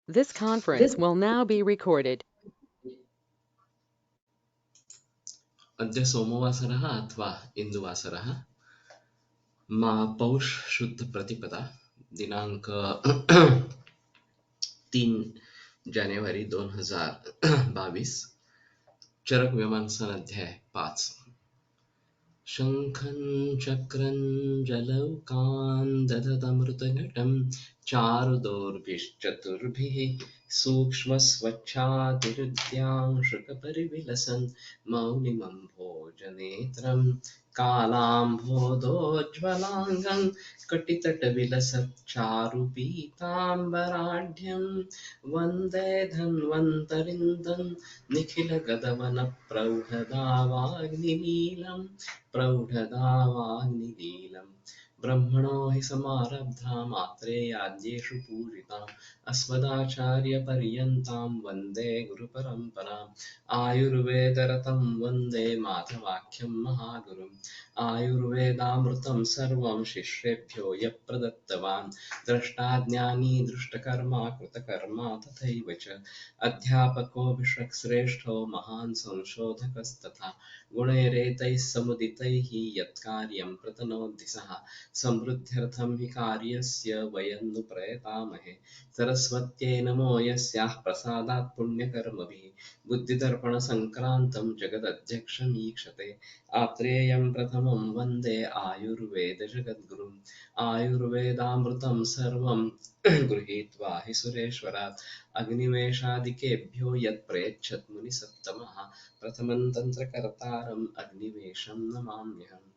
This conference will now be recorded. अद्य सोमवासरः अथवा इन्दुवासरः पौष शुद्ध प्रतिपदा दिनांक 3 जानेवारी 2022 चरक मीमांसन अध्याय 5 शंखं चक्रं जलौकान् दधतमृतघटं चारुदोर्भिश्चतुर्भिः सूक्ष्मस्वच्छातिरुद्यांशुकपरिविलसन् मौनिमम्भोजनेत्रं कालाम्भोदोज्ज्वलाङ्गं कटितटविलसच्चारुपीताम्बराढ्यं वन्दे धन्वन्तरिन्दं निखिलगगनप्रौढदावाग्निनीलम् प्रौढदावाग्निनीलम् ब्रह्मणो हि समारब्धा मात्रेयाद्येषु पूजिताम् अस्मदाचार्यपर्यन्तां वन्दे गुरुपरम्पराम् आयुर्वेदरतं वन्दे माधवाख्यं महागुरुम् आयुर्वेदामृतं सर्वं शिष्येभ्यो यः प्रदत्तवान् द्रष्टाज्ञानी दृष्टकर्मा कृतकर्मा तथैव च अध्यापको विश्वश्रेष्ठो महान् संशोधकस्तथा गुणैरेतैः समुदितैः यत्कार्यं प्रतनोति सः समृद्ध्यर्थं हि कार्यस्य वयं नु प्रयतामहे सरस्वत्यै नमो यस्याः प्रसादात् पुण्यकर्मभिः बुद्धिदर्पणसङ्क्रान्तं जगदध्यक्षमीक्षते आत्रेयं प्रथमं वन्दे आयुर्वेदजगद्गुरुम् आयुर्वेदामृतं सर्वं गृहीत्वा हि सुरेश्वरात् अग्निवेशादिकेभ्यो यत्प्रयच्छत् मुनिसत्तमः प्रथमं तन्त्रकर्तारम् अग्निवेशं नमाम्यहम्।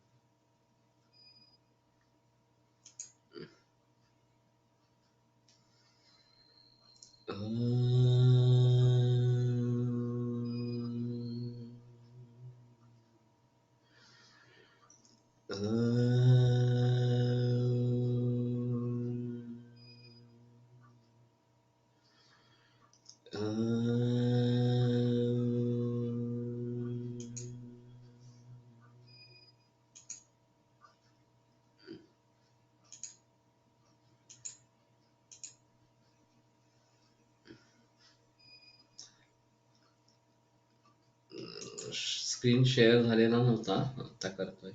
स्क्रीन शेअर झालेला नव्हता, आता करतोय.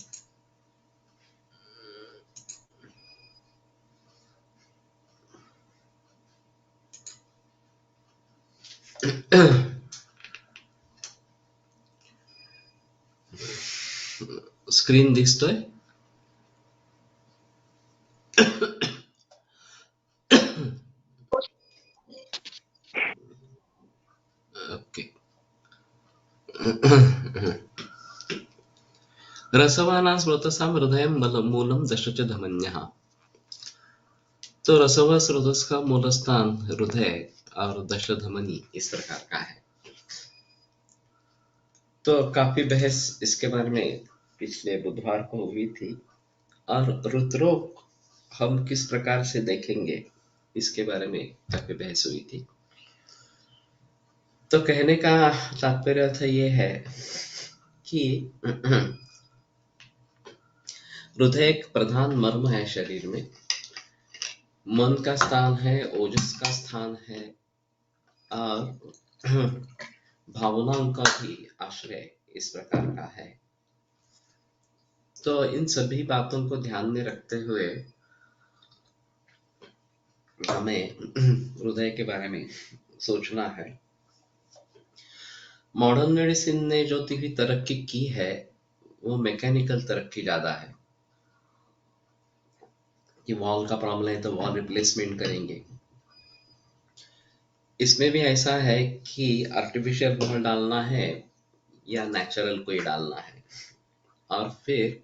स्क्रीन दिसतोय? ओके. रसवाना स्रोतसां हृदयं मूलम दश च धमन्यः. तो रसवा स्रोतस का मूल स्थान हृदय और दश धमनी इस प्रकार का है. तो काफी बहस इसके बारे में पिछले बुधवार को हुई थी और रुद्रोक हम किस प्रकार से देखेंगे इसके बारे में काफी बहस हुई थी. तो कहने का तात्पर्य अर्थ ये है कि हृदय एक प्रधान मर्म है शरीर में, मन का स्थान है, ओजस का स्थान है और भावनाओं का भी आश्रय इस प्रकार का है. तो इन सभी बातों को ध्यान में रखते हुए हमें हृदय के बारे में सोचना है. मॉडर्न मेडिसिन ने जो भी तरक्की की है वो मैकेनिकल तरक्की ज्यादा है कि वॉल का प्रॉब्लम है तो वॉल रिप्लेसमेंट करेंगे. इसमें भी ऐसा है कि आर्टिफिशियल वॉल डालना है या नेचुरल कोई डालना है और फिर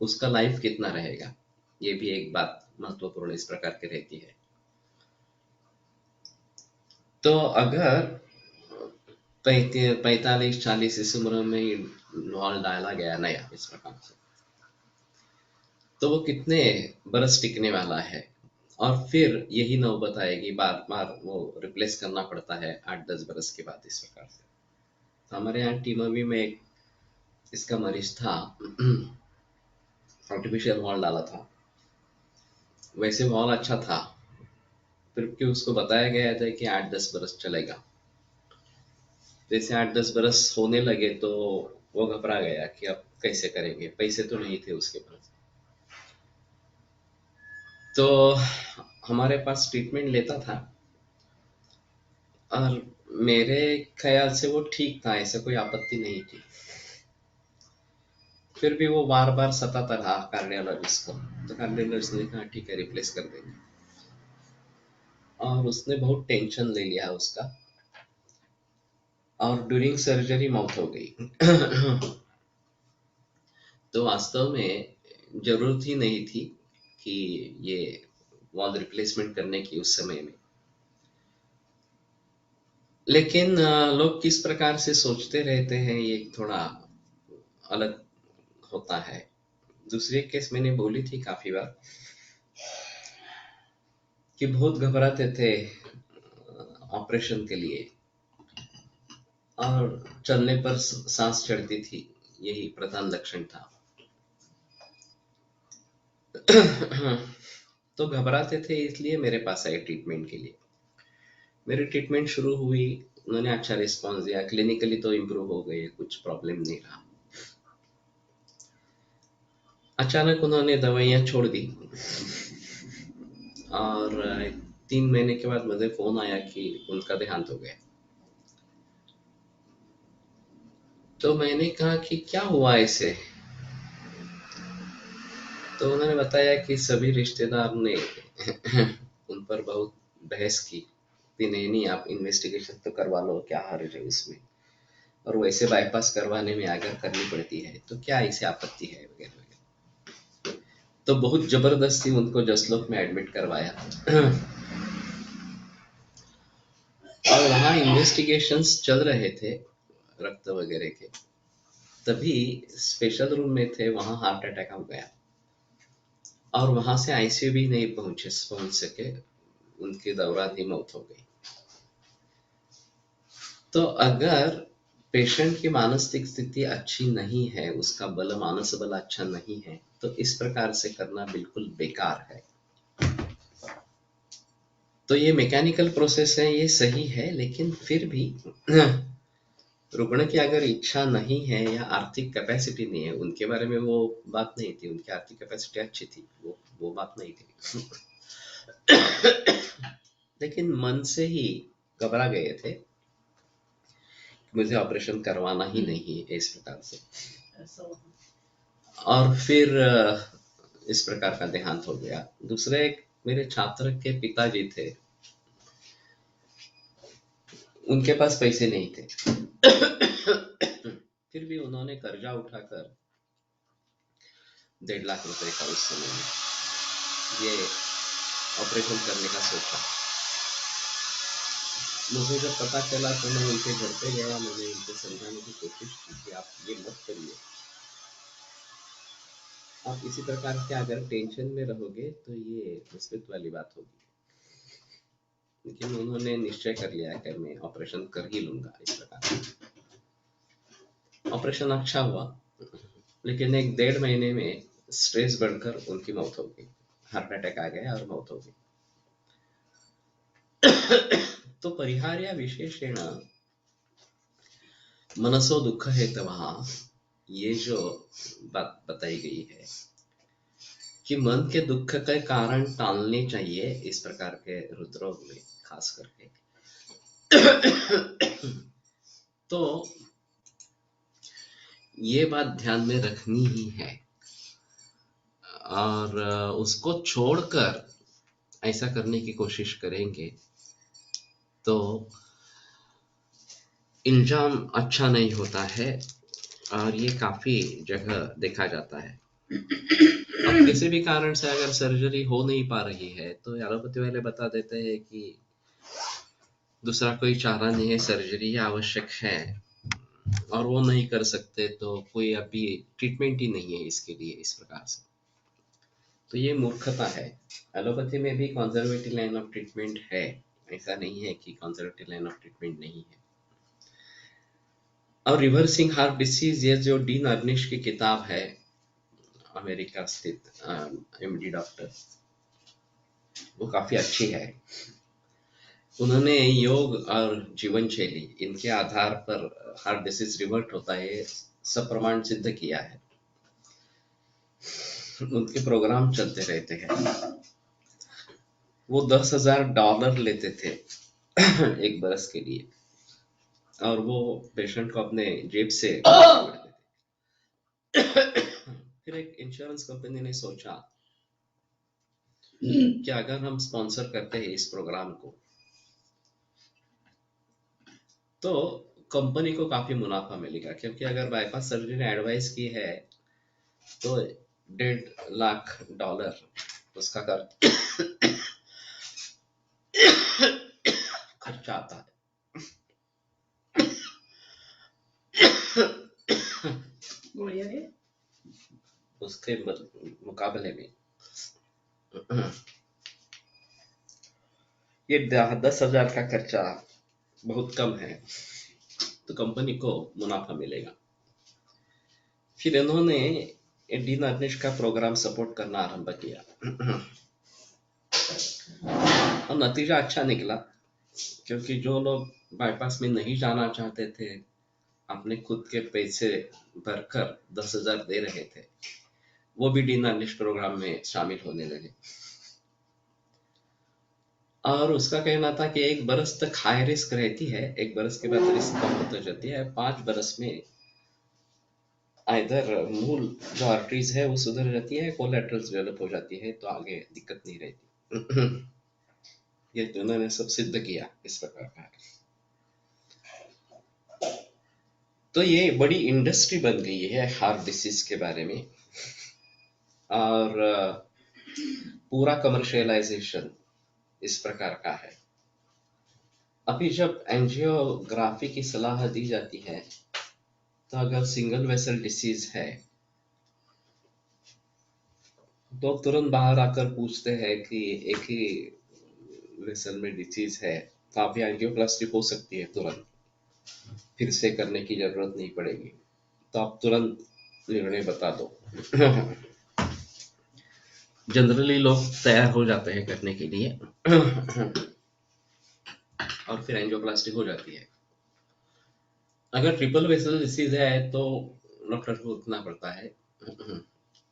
उसका लाइफ कितना रहेगा, ये भी एक बात महत्वपूर्ण इस प्रकार की रहती है. तो अगर 45-40 इस उम्र में वॉल डाला गया नया इस प्रकार से, तो वो कितने बरस टिकने वाला है और फिर यही नौबत आएगी बार बार वो रिप्लेस करना पड़ता है 8-10 बरस के बाद इस प्रकार से. तो हमारे यहाँ टीमवी में एक इसका मरीज था, आर्टिफिशियल वॉल डाला था. वैसे वॉल अच्छा था फिर कि उसको बताया गया था कि 8-10 बरस चलेगा। जैसे 8-10 बरस होने लगे तो वो घबरा गया कि अब कैसे करेंगे, पैसे तो नहीं थे उसके पास। तो हमारे पास ट्रीटमेंट लेता था और मेरे ख्याल से वो ठीक था, ऐसे कोई आपत्ति नहीं थी। फिर भी वो बार बार सताता रहा कार्डियोलॉजिस्ट को, तो कार्डियोलॉजिस्ट ने कहा ठीक है रिप्लेस कर देंगे, और उसने बहुत टेंशन ले लिया उसका, और ड्यूरिंग सर्जरी मौत हो गई। तो वास्तव में जरूरत ही नहीं थी कि ये वॉल रिप्लेसमेंट करने की उस समय में। लेकिन लोग किस प्रकार से सोचते रहते हैं ये थोड़ा अलग होता है। दूसरी केस मैंने बोली थी काफी बार कि बहुत घबराते थे ऑपरेशन के लिए, और चलने पर सांस चढ़ती थी, यही प्रधान लक्षण था। तो घबराते थे, इसलिए मेरे पास आए ट्रीटमेंट के लिए। मेरी ट्रीटमेंट शुरू हुई, उन्होंने अच्छा रिस्पॉन्स दिया, क्लिनिकली तो इम्प्रूव हो गए, कुछ प्रॉब्लम नहीं रहा। अचानक उन्होंने दवाइयाँ छोड़ दी, और 3 महीने के बाद मुझे फोन आया कि उनका देहांत हो गया। तो मैंने कहा कि क्या हुआ ऐसे? तो उन्होंने बताया कि सभी रिश्तेदार ने उन पर बहुत बहस की कि नहीं नहीं आप इन्वेस्टिगेशन तो करवा लो, क्या हर्ज है उसमें, और वैसे बाईपास करवाने में अगर करनी पड़ती है तो क्या ऐसे आपत्ति है वगैरह वगैरह। तो बहुत जबरदस्ती उनको जसलोक में एडमिट करवाया। और वहाँ इन्वेस्टिगेशंस चल रहे थे रक्त वगैरह के, तभी स्पेशल रूम में थे, वहाँ हार्ट अटैक हो गया, और वहां से आईसीयू भी नहीं पहुंच सके, उनके दौरान ही मौत हो गई। तो अगर पेशेंट की मानसिक स्थिति अच्छी नहीं है, उसका बल मानस बल अच्छा नहीं है, तो इस प्रकार से करना बिल्कुल बेकार है। तो ये मैकेनिकल प्रोसेस है, ये सही है, लेकिन फिर भी रुकने की अगर इच्छा नहीं है या आर्थिक कैपेसिटी नहीं है, उनके बारे में वो बात नहीं थी, उनकी आर्थिक कैपेसिटी अच्छी थी, वो बात नहीं थी। लेकिन मन से ही घबरा गए थे, मुझे ऑपरेशन करवाना ही नहीं है इस प्रकार से। और फिर इस प्रकार का देहांत हो गया। दूसरे एक मेरे छात्र के पिताजी थे, उनके पास पैसे नहीं थे। फिर भी उन्होंने कर्जा उठाकर 1.5 लाख रुपए का उस समय में ये ऑपरेशन करने का सोचा। मुझे जब पता चला तो मैं उनके घर पे गया, मैंने उनको समझाने की कोशिश की कि आप ये मत करिए, आप इसी प्रकार के अगर टेंशन में रहोगे तो ये मुसीबत वाली बात होगी। लेकिन उन्होंने निश्चय कर लिया कि मैं ऑपरेशन कर ही लूंगा इस प्रकार। ऑपरेशन अच्छा हुआ, लेकिन 1-1.5 महीने में स्ट्रेस बढ़कर उनकी मौत हो गई, हार्ट अटैक आ गया और मौत हो गई। तो परिहार्य विशेषेण मनसो दुख हेतवः, ये जो बात बताई गई है कि मन के दुख के कारण टालने चाहिए इस प्रकार के हृदरोग में खास करके। तो ये बात ध्यान में रखनी ही है, और उसको छोड़कर ऐसा करने की कोशिश करेंगे तो इल्जाम अच्छा नहीं होता है, और ये काफी जगह देखा जाता है। अब किसी भी कारण से अगर सर्जरी हो नहीं पा रही है तो एलोपैथी वाले बता देते हैं कि दूसरा कोई चारा नहीं है, सर्जरी आवश्यक है, और वो नहीं कर सकते तो कोई अभी ट्रीटमेंट ही नहीं है इसके लिए, इस प्रकार से। तो ये मूर्खता है। एलोपैथी में भी कंजर्वेटिव लाइन ऑफ ट्रीटमेंट है, ऐसा नहीं है कि कंजर्वेटिव लाइन ऑफ ट्रीटमेंट नहीं है। और रिवर्सिंग हार्ट डिसीज, ये जो डीन अर्निश की किताब है, अमेरिका स्थित एमडी डॉक्टर, वो काफी अच्छी है। उन्होंने योग और जीवन शैली इनके आधार पर हार्ट डिसीज रिवर्ट होता है सब प्रमाण सिद्ध किया है। उनके प्रोग्राम चलते रहते हैं। वो $10,000 लेते थे एक बरस के लिए, और वो पेशेंट को अपने जेब से छोड़ते थे। फिर एक इंश्योरेंस कंपनी ने सोचा कि अगर हम स्पॉन्सर करते हैं इस प्रोग्राम को तो कंपनी को काफी मुनाफा मिलेगा, क्योंकि अगर बाईपास सर्जरी ने एडवाइस की है तो $1.5 लाख उसका खर्चा आता है। उसके मुकाबले में ये 10,000 का खर्चा बहुत कम है, तो कंपनी को मुनाफा मिलेगा। फिर इन्होंने डीन अर्निश का प्रोग्राम सपोर्ट करना आरंभ किया और नतीजा अच्छा निकला, क्योंकि जो लोग बाईपास में नहीं जाना चाहते थे अपने खुद के पैसे भरकर 10,000 दे रहे थे, वो भी डीन अर्निश प्रोग्राम में शामिल होने लगे। और उसका कहना था कि 1 बरस तक हाई रिस्क रहती है, 1 बरस के बाद रिस्क कम होती जाती है, 5 बरस में इधर मूल जो आर्टरीज है वो सुधर जाती है, कोलैटरल्स डेवलप हो जाती है, तो आगे दिक्कत नहीं रहती। ये उन्होंने सब सिद्ध किया इस प्रकार का। तो ये बड़ी इंडस्ट्री बन गई है हार्ट डिसीज के बारे में, और पूरा कमर्शियलाइजेशन इस प्रकार का है। अभी जब एंजियोग्राफी की सलाह दी जाती है तो अगर सिंगल वेसल डिसीज है तो तुरंत बाहर आकर पूछते हैं कि एक ही वेसल में डिसीज है तो आप एंजियोप्लास्टी हो सकती है, तुरंत फिर से करने की जरूरत नहीं पड़ेगी, तो आप तुरंत निर्णय बता दो। जनरली लोग तैयार हो जाते हैं करने के लिए और फिर एंजियोप्लास्टी हो जाती है। अगर ट्रिपल वेसल डिसीज है तो डॉक्टर को उठना पड़ता है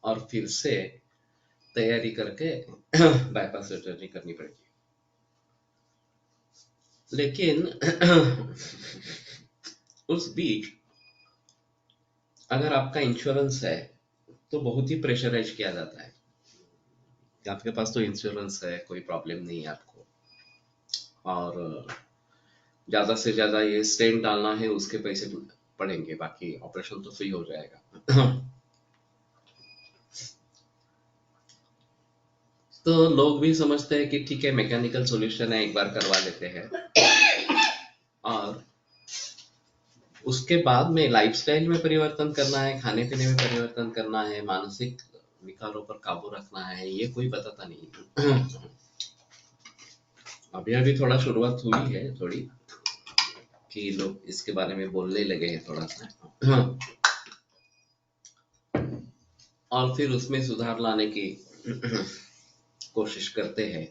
और फिर से तैयारी करके बाईपास सर्जरी करनी पड़ेगी। लेकिन उस बीच अगर आपका इंश्योरेंस है तो बहुत ही प्रेशराइज किया जाता है कि आपके पास तो इंश्योरेंस है, कोई प्रॉब्लम नहीं है आपको, और ज्यादा से ज्यादा ये स्टेंट डालना है उसके पैसे पड़ेंगे, बाकी ऑपरेशन तो फ्री हो जाएगा। तो लोग भी समझते हैं कि ठीक है मैकेनिकल सॉल्यूशन है, एक बार करवा लेते हैं, और उसके बाद में लाइफस्टाइल में परिवर्तन करना है, खाने पीने में परिवर्तन करना है, मानसिक विकारों पर काबू रखना है, ये कोई बताता नहीं। अभी अभी थोड़ा शुरुआत हुई है थोड़ी, कि लोग इसके बारे में बोलने लगे हैं थोड़ा सा, और फिर उसमें सुधार लाने की कोशिश करते हैं।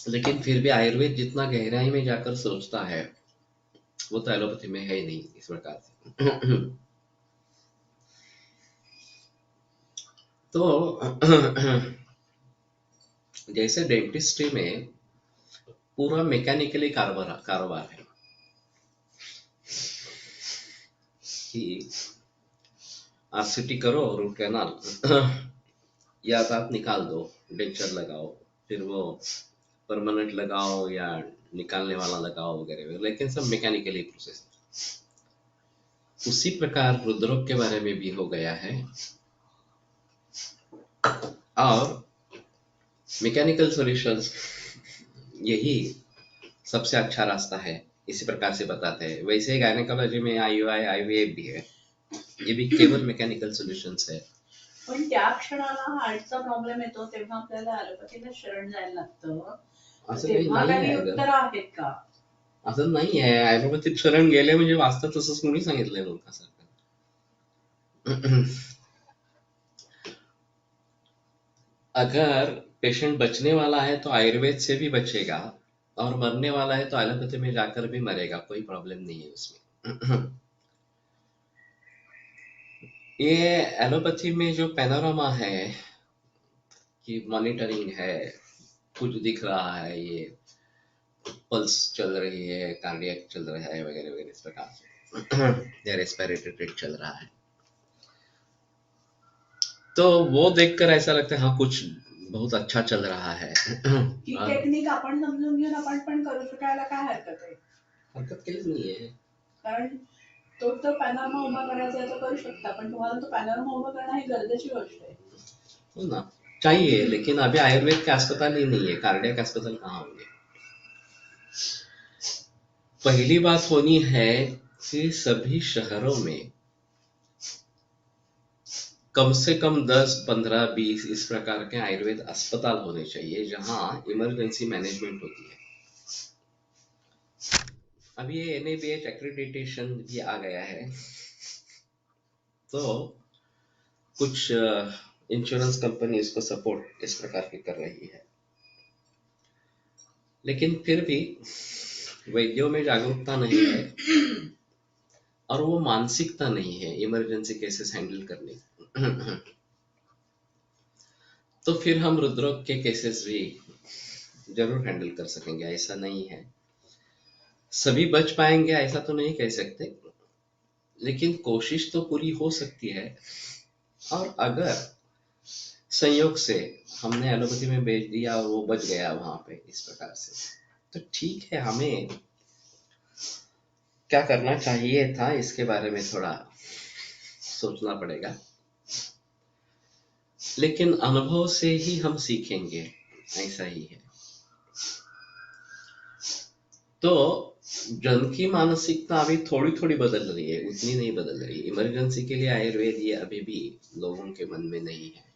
लेकिन फिर भी आयुर्वेद जितना गहराई में जाकर सोचता है वो तो एलोपैथी में है ही नहीं इस प्रकार से। तो जैसे डेंटिस्ट्री में पूरा मैकेनिकली कारोबार है कि आरसीटी करो, रूट कैनाल या दांत निकाल दो, डेंचर लगाओ, फिर वो परमानेंट लगाओ या निकालने वाला लगाओ वगैरह वगैरह, लेकिन सब मैकेनिकली प्रोसेस। उसी प्रकार रुद्रोग के बारे में भी हो गया है, और मैकेनिकल सॉल्यूशंस यही सबसे अच्छा रास्ता है, इसी प्रकार से बताते हैं। वैसे गायनेकोलॉजी में आईयूआई आईवीएफ भी है, ये भी केवल मैकेनिकल सॉल्यूशंस है। पण त्या क्षणाला हार्टचा प्रॉब्लेम येतो तेव्हा आपल्याला ॲलोपॅथीला शरण जायला लागतं, तेव्हा काही उत्तर आहेत का? असं नाही आहे, ॲलोपॅथीत शरण गेले म्हणजे वाचतं तसंच कोणी सांगितलंय लोकांसारखं। अगर पेशेंट बचने वाला है तो आयुर्वेद से भी बचेगा, और मरने वाला है तो एलोपैथी में जाकर भी मरेगा, कोई प्रॉब्लम नहीं है उसमें। ये एलोपैथी में जो पैनोरामा है कि मॉनिटरिंग है, कुछ दिख रहा है, ये पल्स चल रही है, कार्डियक चल रहा है वगैरह वगैरह इस प्रकार से, या रेस्पिरेटरी रेट चल रहा है, तो वो देखकर ऐसा लगता है हाँ कुछ बहुत अच्छा चल रहा है। ही टेक्निक आपण समजून घेऊन आपण पण करू शकायला काय हरकत आहे? हरकत केलीच नाहीये, कारण तो तर पॅनोरामा उभा करायचा आहे तो करू शकता, पण तुम्हाला तो पॅनोरामा उभा करणं ही गरजेची गोष्ट आहे. हो ना, चाहिए, लेकिन अभी आयुर्वेद के अस्पताल ही नहीं है, कार्डियक अस्पताल कहाँ होंगे। पहली बात होनी है कि सभी शहरों में कम से कम 10, 15, 20 इस प्रकार के आयुर्वेद अस्पताल होने चाहिए जहां इमरजेंसी मैनेजमेंट होती है। अभी ये NABH एक्रेडिटेशन भी आ गया है, तो कुछ इंश्योरेंस कंपनी इसको सपोर्ट इस प्रकार की कर रही है, लेकिन फिर भी वैद्यों में जागरूकता नहीं है और वो मानसिकता नहीं है इमरजेंसी केसेस हैंडल करने की। तो फिर हम हृदरोग के केसेस भी जरूर हैंडल कर सकेंगे, ऐसा नहीं है। सभी बच पाएंगे ऐसा तो नहीं कह सकते, लेकिन कोशिश तो पूरी हो सकती है। और अगर संयोग से हमने एलोपैथी में भेज दिया और वो बच गया वहां पे इस प्रकार से, तो ठीक है, हमें क्या करना चाहिए था इसके बारे में थोड़ा सोचना पड़ेगा, लेकिन अनुभव से ही हम सीखेंगे, ऐसा ही है। तो जन की मानसिकता अभी थोड़ी थोड़ी बदल रही है, उतनी नहीं बदल रही। इमरजेंसी के लिए आयुर्वेद ये अभी भी लोगों के मन में नहीं है।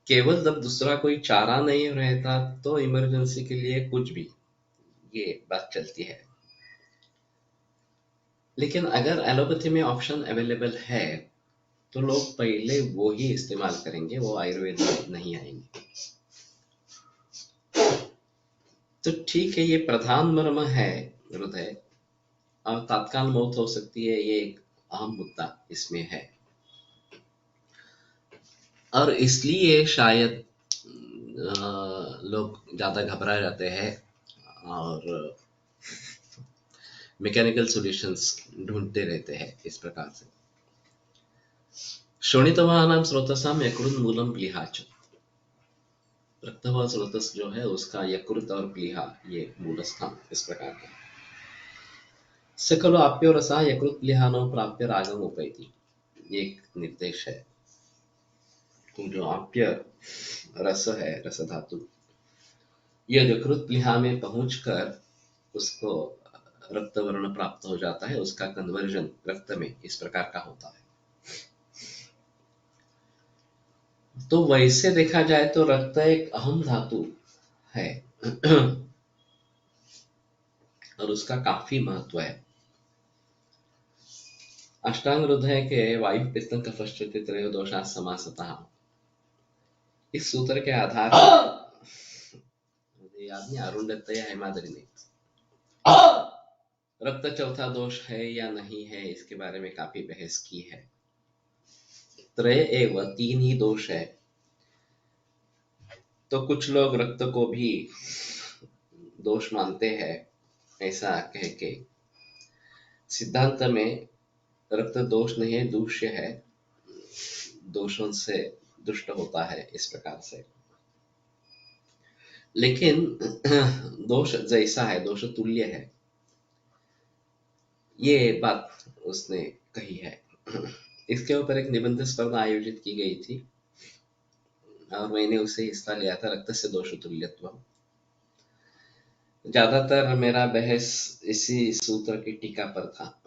केवल जब दूसरा कोई चारा नहीं रहता तो इमरजेंसी के लिए कुछ भी ये बात चलती है, लेकिन अगर एलोपैथी में ऑप्शन अवेलेबल है तो लोग पहले वो ही इस्तेमाल करेंगे, वो आयुर्वेद में नहीं आएंगे। तो ठीक है, ये प्रधान मर्म है हृदय, और तात्काल मौत हो सकती है, ये एक अहम मुद्दा इसमें है, और इसलिए शायद लोग ज्यादा घबरा जाते हैं और मैकेनिकल सॉल्यूशंस ढूंढते रहते हैं इस प्रकार से। शोणितवानां स्रोतसाम यकृत मूलम प्लीहा च, रक्तवाह स्रोतस जो है उसका यकृत और प्लीहा ये मूल स्थान इस प्रकार का। सकलो आप्यो रसा यकृत प्लीहानो प्राप्य रागम उपैति, ये एक निर्देश है। तो जो आप्य रस है, रस धातु, यह यकृत प्लीहा में पहुंचकर उसको रक्त वर्ण प्राप्त हो जाता है, उसका कन्वर्जन रक्त में इस प्रकार का होता है। तो वैसे देखा जाए तो रक्त एक अहम धातु है और उसका काफी महत्व है। अष्टांग हृदय के वायु पित्त कफश्चुति त्रयोदोषा समासतः, इस सूत्र के आधार पर याद नहीं, अरुण दत्त या हेमाद्री ने रक्त चौथा दोष है या नहीं है इसके बारे में काफी बहस की है। त्रय एवं 3 ही दोष है, तो कुछ लोग रक्त को भी दोष मानते हैं, ऐसा कह के सिद्धांत में रक्त दोष नहीं है, दूष्य है, दोषों से दुष्ट होता है इस प्रकार से। लेकिन दोष जैसा है, दोष तुल्य है, ये बात उसने कही है। इसके ऊपर एक निबंध स्पर्धा आयोजित की गई थी और मैंने उसे हिस्सा लिया था, रक्त से दोष तुल्यत्व। ज्यादातर मेरा बहस इसी सूत्र की टीका पर था।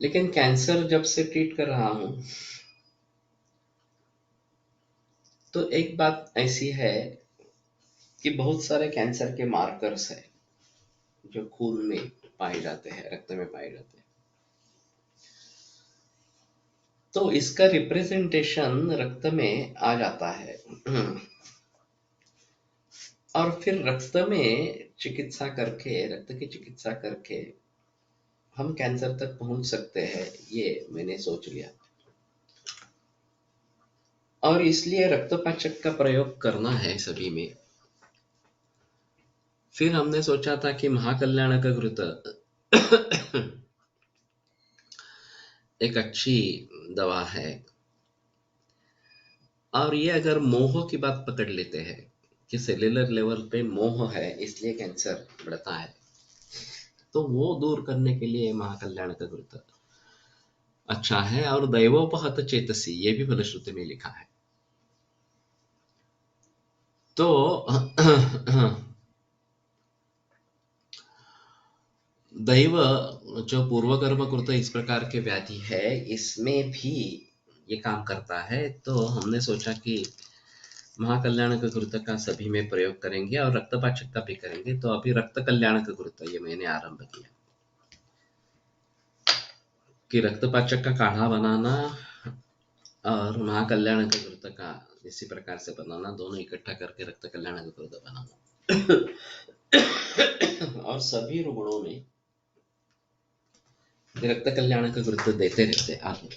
लेकिन कैंसर जब से ट्रीट कर रहा हूं तो एक बात ऐसी है कि बहुत सारे कैंसर के मार्कर्स है जो खून में पाए जाते हैं, रक्त में पाए जाते हैं। तो इसका रिप्रेजेंटेशन रक्त में आ जाता है और फिर रक्त में चिकित्सा करके, रक्त की चिकित्सा करके हम कैंसर तक पहुंच सकते हैं, ये मैंने सोच लिया। और इसलिए रक्तपाचक का प्रयोग करना है सभी में। फिर हमने सोचा था कि महाकल्याणक घृत एक अच्छी दवा है, और ये अगर मोह की बात पकड़ लेते हैं कि सेल्युलर लेवल पे मोह है इसलिए कैंसर बढ़ता है, तो वो दूर करने के लिए महाकल्याणक घृत अच्छा है। और दैवोपहत चेतसी, ये भी फलश्रुति में लिखा है। तो दैव जो पूर्वकर्म कृत इस प्रकार के व्याधि है, इसमें भी ये काम करता है। तो हमने सोचा कि महाकल्याणक घृत का सभी में प्रयोग करेंगे और रक्तपाचक का भी करेंगे। तो अभी रक्त कल्याणक घृत ये मैंने आरंभ किया कि रक्तपाचक का काढ़ा बनाना और महाकल्याणक घृत का इसी प्रकार से बनाना, दोनों इकट्ठा करके रक्त कल्याणक घृत बनाना और सभी रुग्णों में रक्त कल्याणक घृत देते रहते आगे।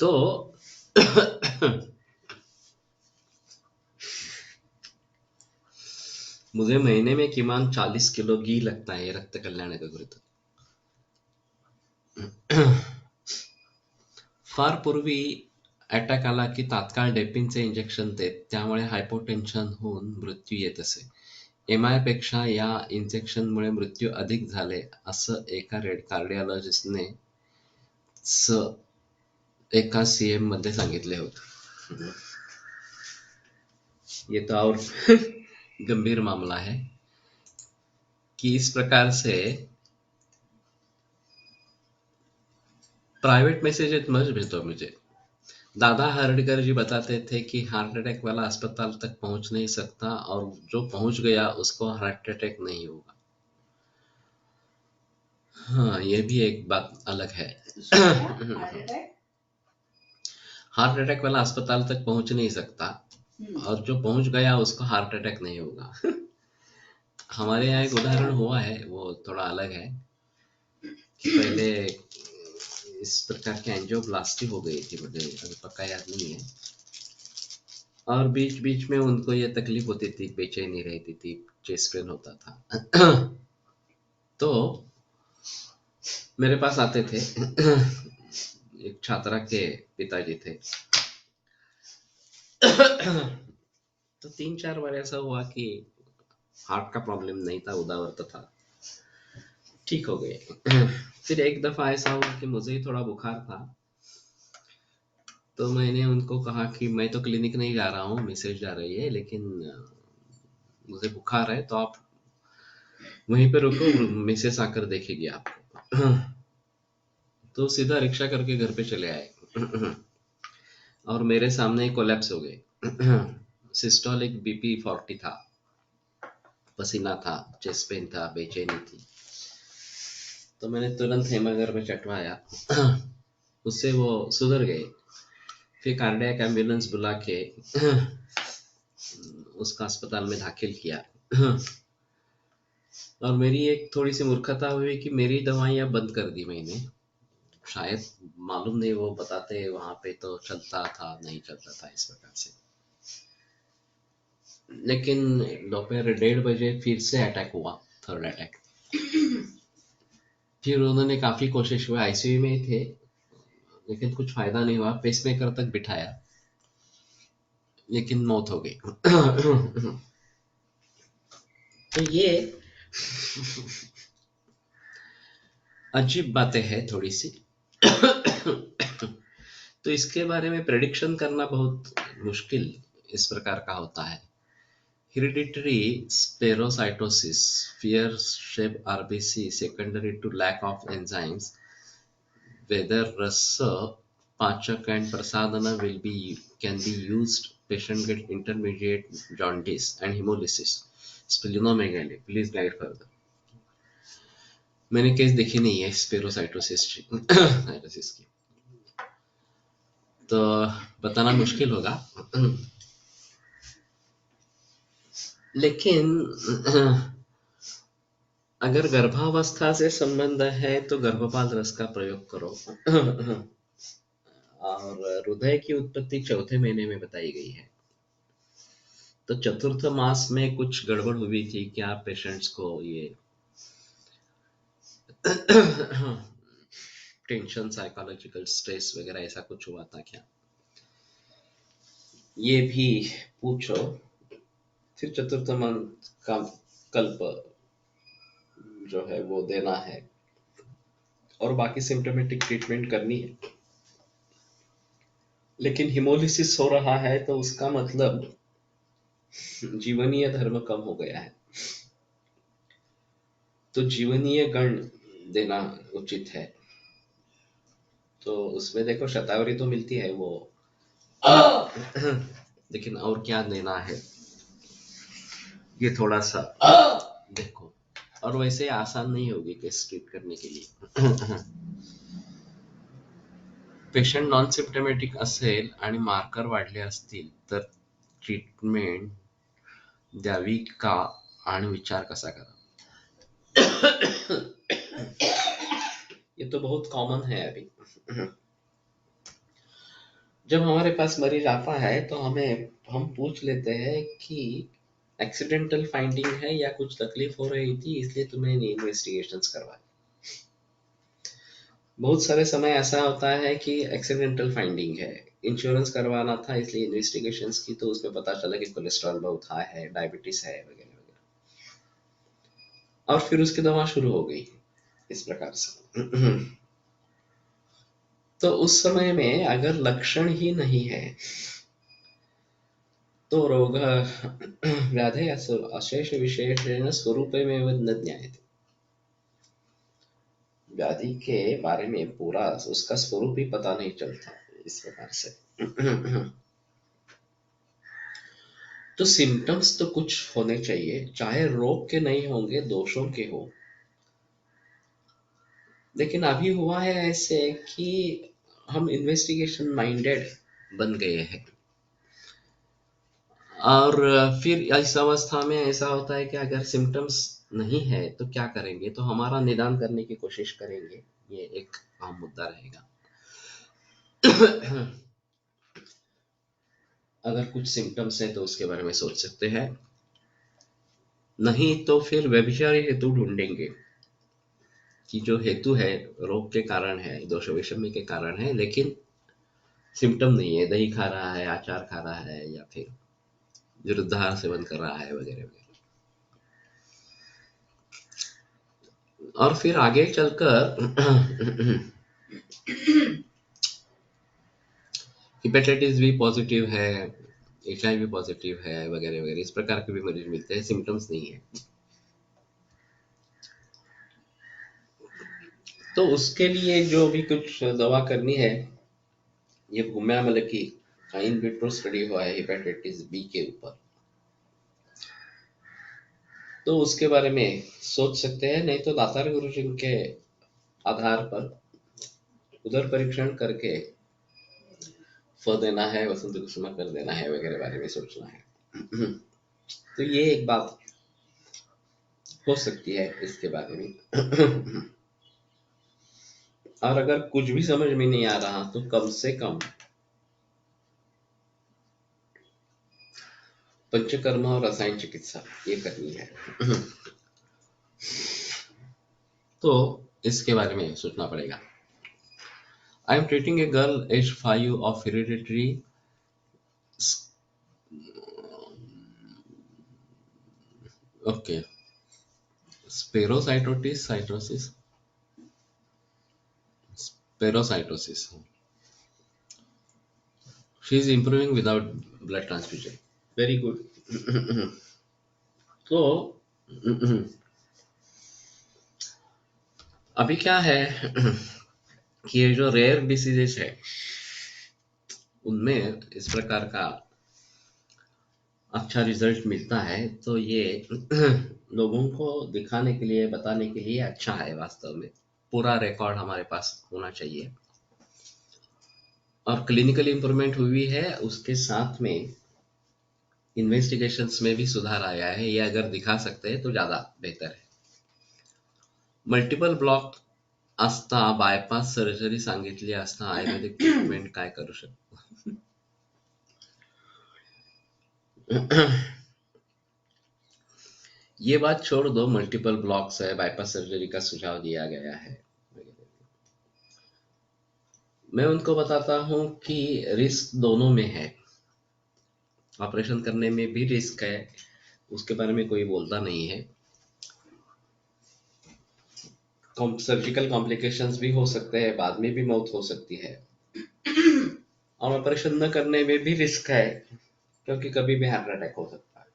तो मुझे महीने में किमान 40 किलो घी लगता है रक्त कल्याणक घृत। फार पूर्वी अटॅक आला की तात्काळ डेपिनचे इंजेक्शन देत, त्यामुळे हायपोटेन्शन होऊन मृत्यू येत असे. एमआय पेक्षा या इंजेक्शनमुळे मृत्यू अधिक झाले असं एका कार्डिओलॉजिस्टने एका सीएम मध्ये सांगितले होते. ये तो और गंभीर मामला है कि इस प्रकार से प्राइवेट मैसेजेस मत भेजो मुझे। दादा हरडकर जी बताते थे कि हार्ट अटैक वाला अस्पताल तक पहुंच नहीं सकता और जो पहुंच गया उसको हार्ट अटैक नहीं होगा। हाँ, ये भी एक बात अलग है। हार्ट अटैक वाला अस्पताल तक पहुंच नहीं सकता और जो पहुंच गया उसको हार्ट अटैक नहीं होगा। हमारे यहाँ एक उदाहरण हुआ है, वो थोड़ा अलग है कि पहले इस प्रकार की एंजियोप्लास्टी हो गई थी, मुझे अभी पक्का याद नहीं है, और बीच बीच में उनको ये तकलीफ होती थी, बेचैनी रहती थी, चेस्ट पेन होता था। तो मेरे पास आते थे एक छात्रा के पिताजी थे। तो 3-4 बार ऐसा हुआ कि हार्ट का प्रॉब्लम नहीं था, उदावरता था, ठीक हो गए। फिर एक दफा ऐसा हुआ कि मुझे ही थोड़ा बुखार था, तो मैंने उनको कहा कि मैं तो क्लिनिक नहीं जा रहा हूँ, मैसेज जा रही है, लेकिन मुझे बुखार है तो आप वहीं पे रुको, मिसेस आकर देखेगी आपको। तो सीधा रिक्शा करके घर पे चले आए और मेरे सामने ही कोलैप्स हो गए। सिस्टोलिक बीपी 40 था, पसीना था, चेस्ट पेन था, बेचैनी थी। तो मैंने तुरंत हेमागर में चटवाया, उससे वो सुधर गए। फिर कार्डियक एम्बुलेंस बुला के उसका अस्पताल में दाखिल किया। और मेरी एक थोड़ी सी मूर्खता हुई कि मेरी दवाइयाँ बंद कर दी मैंने, शायद मालूम नहीं, वो बताते वहां पे तो चलता था, नहीं चलता था इस प्रकार से। लेकिन दोपहर 1:30 बजे फिर से अटैक हुआ, थर्ड अटैक। फिर उन्होंने काफी कोशिश हुई, आईसीयू में थे, लेकिन कुछ फायदा नहीं हुआ, पेसमेकर तक बिठाया, लेकिन मौत हो गई। तो ये अजीब बातें हैं थोड़ी सी। तो इसके बारे में प्रेडिक्शन करना बहुत मुश्किल इस प्रकार का होता है। Hereditary spherocytosis fear shape RBC secondary to lack of enzymes, whether rasa pachak and prasadana can be used. Patient get intermediate jaundice and hemolysis, splenomegaly. Please guide further. मैंने केस देखी नहीं है स्पेरोसाइटोसिस साइटोसिस की, तो बताना मुश्किल होगा। लेकिन अगर गर्भावस्था से संबंध है तो गर्भपाल रस का प्रयोग करो। और हृदय की उत्पत्ति चौथे महीने में बताई गई है, तो चतुर्थ मास में कुछ गड़बड़ हुई थी क्या पेशेंट्स को, ये टेंशन, साइकोलॉजिकल स्ट्रेस वगैरह ऐसा कुछ हुआ था क्या, ये भी पूछो। फिर चतुर्थ मंथ का कल्प जो है वो देना है और बाकी सिम्टोमेटिक ट्रीटमेंट करनी है। लेकिन हिमोलिसिस हो रहा है तो उसका मतलब जीवनीय धर्म कम हो गया है, तो जीवनीय गण देना उचित है। तो उसमें देखो शतावरी तो मिलती है वो, लेकिन और क्या देना है ये थोड़ा सा देखो। और वैसे आसान नहीं होगी केस ट्रीट करने के लिए। पेशंट नॉन सिम्टमॅटिक असेल आणि मार्कर वाढले असतील तर ट्रीटमेंट द्यावी का आणि विचार कसा करा। ये तो बहुत कॉमन है अभी। जब हमारे पास मरीज आता है तो हम पूछ लेते हैं कि एक्सीडेंटल फाइंडिंग है या कुछ तकलीफ हो रही थी इसलिए तुमने इन्वेस्टिगेशंस करवाए। बहुत सारे समय ऐसा होता है कि एक्सीडेंटल फाइंडिंग है, इंश्योरेंस करवाना था इसलिए इन्वेस्टिगेशंस की, तो उसमें पता चला कि कोलेस्ट्रॉल बहुत हाई है, डायबिटीज है वगैरह वगैरह, और फिर उसकी दवा शुरू हो गई इस प्रकार से। तो उस समय में अगर लक्षण ही नहीं है तो रोग व्याधि अशेष विशेषण स्वरूपेमेव न ज्ञायते, व्याधि के बारे में पूरा उसका स्वरूप ही पता नहीं चलता इस प्रकार से। तो सिम्टम्स तो कुछ होने चाहिए, चाहे रोग के नहीं होंगे, दोषों के हो। लेकिन अभी हुआ है ऐसे कि हम इन्वेस्टिगेशन माइंडेड बन गए हैं, और फिर इस अवस्था में ऐसा होता है कि अगर सिम्टम्स नहीं है तो क्या करेंगे, तो हमारा निदान करने की कोशिश करेंगे, ये एक अहम मुद्दा रहेगा। अगर कुछ सिम्टम्स है तो उसके बारे में सोच सकते हैं, नहीं तो फिर व्यभिचारी हेतु ढूंढेंगे कि जो हेतु है रोग के कारण है, दोष वैषम्य के कारण है, लेकिन सिम्टम नहीं है, दही खा रहा है, अचार खा रहा है, या फिर विरुद्धाहार सेवन कर रहा है वगैरह वगैरह। और फिर आगे चलकर हिपेटाइटिस बी पॉजिटिव है, HIV पॉजिटिव है वगैरह वगैरह, इस प्रकार के भी मरीज मिलते हैं, सिम्टम्स नहीं है। तो उसके लिए जो भी कुछ दवा करनी है, ये गुम्यामल की इन विट्रो स्टडी हुआ है हेपेटाइटिस बी के ऊपर, तो उसके बारे में सोच सकते हैं। नहीं तो दातार गुरु सिंह के आधार पर उधर परीक्षण करके फ देना है, वसंत कुसुमा कर देना है वगैरह बारे में सोचना है। तो ये एक बात हो सकती है इसके बारे में। और अगर कुछ भी समझ में नहीं आ रहा तो कम से कम पंचकर्म और रसायन चिकित्सा ये करनी है। तो इसके बारे में सोचना पड़ेगा। I am treating a girl age 5 of hereditary okay spherocytosis she is improving without blood transfusion, very good. तो अभी क्या है कि ये जो रेयर डिसीजेस है उनमें इस प्रकार का अच्छा रिजल्ट मिलता है, तो ये लोगों को दिखाने के लिए, बताने के लिए अच्छा है। वास्तव में पूरा रिकॉर्ड हमारे पास होना चाहिए, और क्लिनिकल इंप्रूवमेंट हुई है, उसके साथ में इन्वेस्टिगेशंस में भी सुधार आया है। ये अगर दिखा सकते हैं तो ज़्यादा बेहतर है। मल्टिपल ब्लॉक असता बायपास सर्जरी सांगितली असता आयुर्वेदिक ट्रीटमेंट काय करू शकतो? ये बात छोड़ दो, मल्टीपल ब्लॉक्स है, बाईपास सर्जरी का सुझाव दिया गया है। मैं उनको बताता हूं कि रिस्क दोनों में है। ऑपरेशन करने में भी रिस्क है, उसके बारे में कोई बोलता नहीं है। सर्जिकल कॉम्प्लिकेशंस भी हो सकते हैं, बाद में भी मौत हो सकती है, और ऑपरेशन न करने में भी रिस्क है, क्योंकि कभी भी हार्ट अटैक हो सकता है।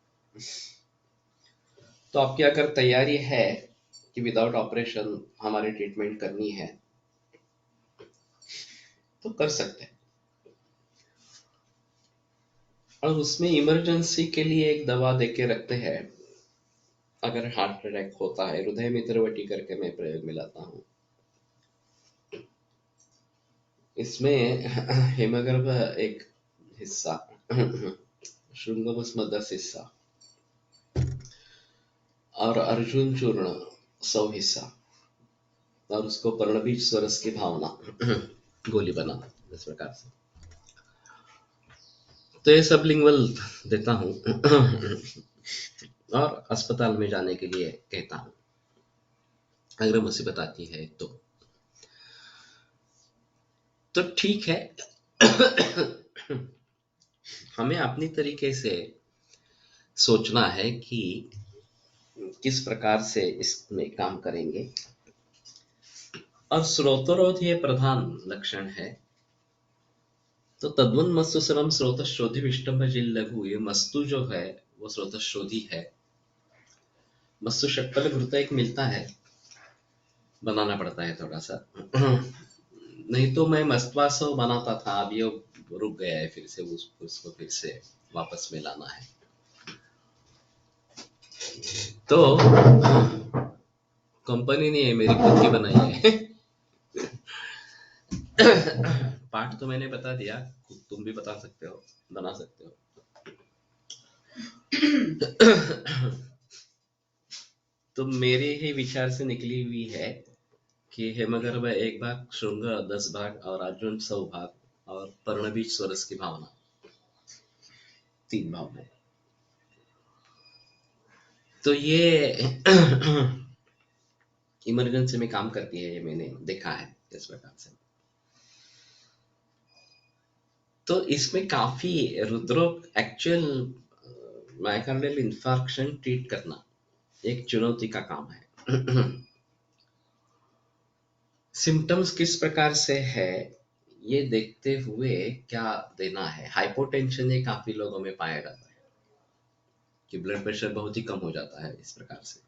तो आपकी अगर तैयारी है कि विदाउट ऑपरेशन हमारी ट्रीटमेंट करनी है तो कर सकते हैं, और उसमें इमरजेंसी के लिए एक दवा देके रखते हैं। अगर हार्ट अटैक होता है, हृदय मित्रवटी करके मैं प्रयोग में लाता हूँ। इसमें हेमगर्भ एक हिस्सा, श्रृंगभस्म 10 हिस्सा, और अर्जुन चूर्ण 100 हिस्सा, और उसको पर्णबीज स्वरस की भावना गोली बना इस प्रकार से। तो ये सब लिंगवल देता हूँ और अस्पताल में जाने के लिए कहता हूँ अगर मुसीबत आती है तो ठीक है। हमें अपनी तरीके से सोचना है कि किस प्रकार से इसमें काम करेंगे, और स्रोतरोध ये प्रधान लक्षण है। तो तद्वन मस्तु सरम स्रोतशोधि विष्टम्भ जिल लघु, ये मस्तु जो है वो स्रोतशोधि है। मस्तु षटपल घृत एक मिलता है, बनाना पड़ता है थोड़ा सा। नहीं तो मैं मस्तवासव बनाता था, अब ये रुक गया है, फिर से उसको फिर से वापस में लाना है। तो कंपनी नहीं है, मेरी खुद की बनाई है। पाठ तो मैंने बता दिया, तुम भी बता सकते हो, बना सकते हो। तो मेरे ही विचार से निकली हुई है कि हेमगर्भ 1 भाग, श्रृंग 10 भाग, और अर्जुन 100 भाग, और पर्णबीज स्वरस की भावना 3 भाग में। तो ये इमरजेंसी में काम करती है, ये मैंने देखा है इस प्रकार से। तो इसमें काफी रुद्रोग, एक्चुअल माइकार्डियल इंफार्क्शन ट्रीट करना एक चुनौती का काम है। सिम्टम्स किस प्रकार से है ये देखते हुए क्या देना है। हाइपोटेंशन ये काफी लोगों में पाया जाता है कि ब्लड प्रेशर बहुत ही कम हो जाता है इस प्रकार से।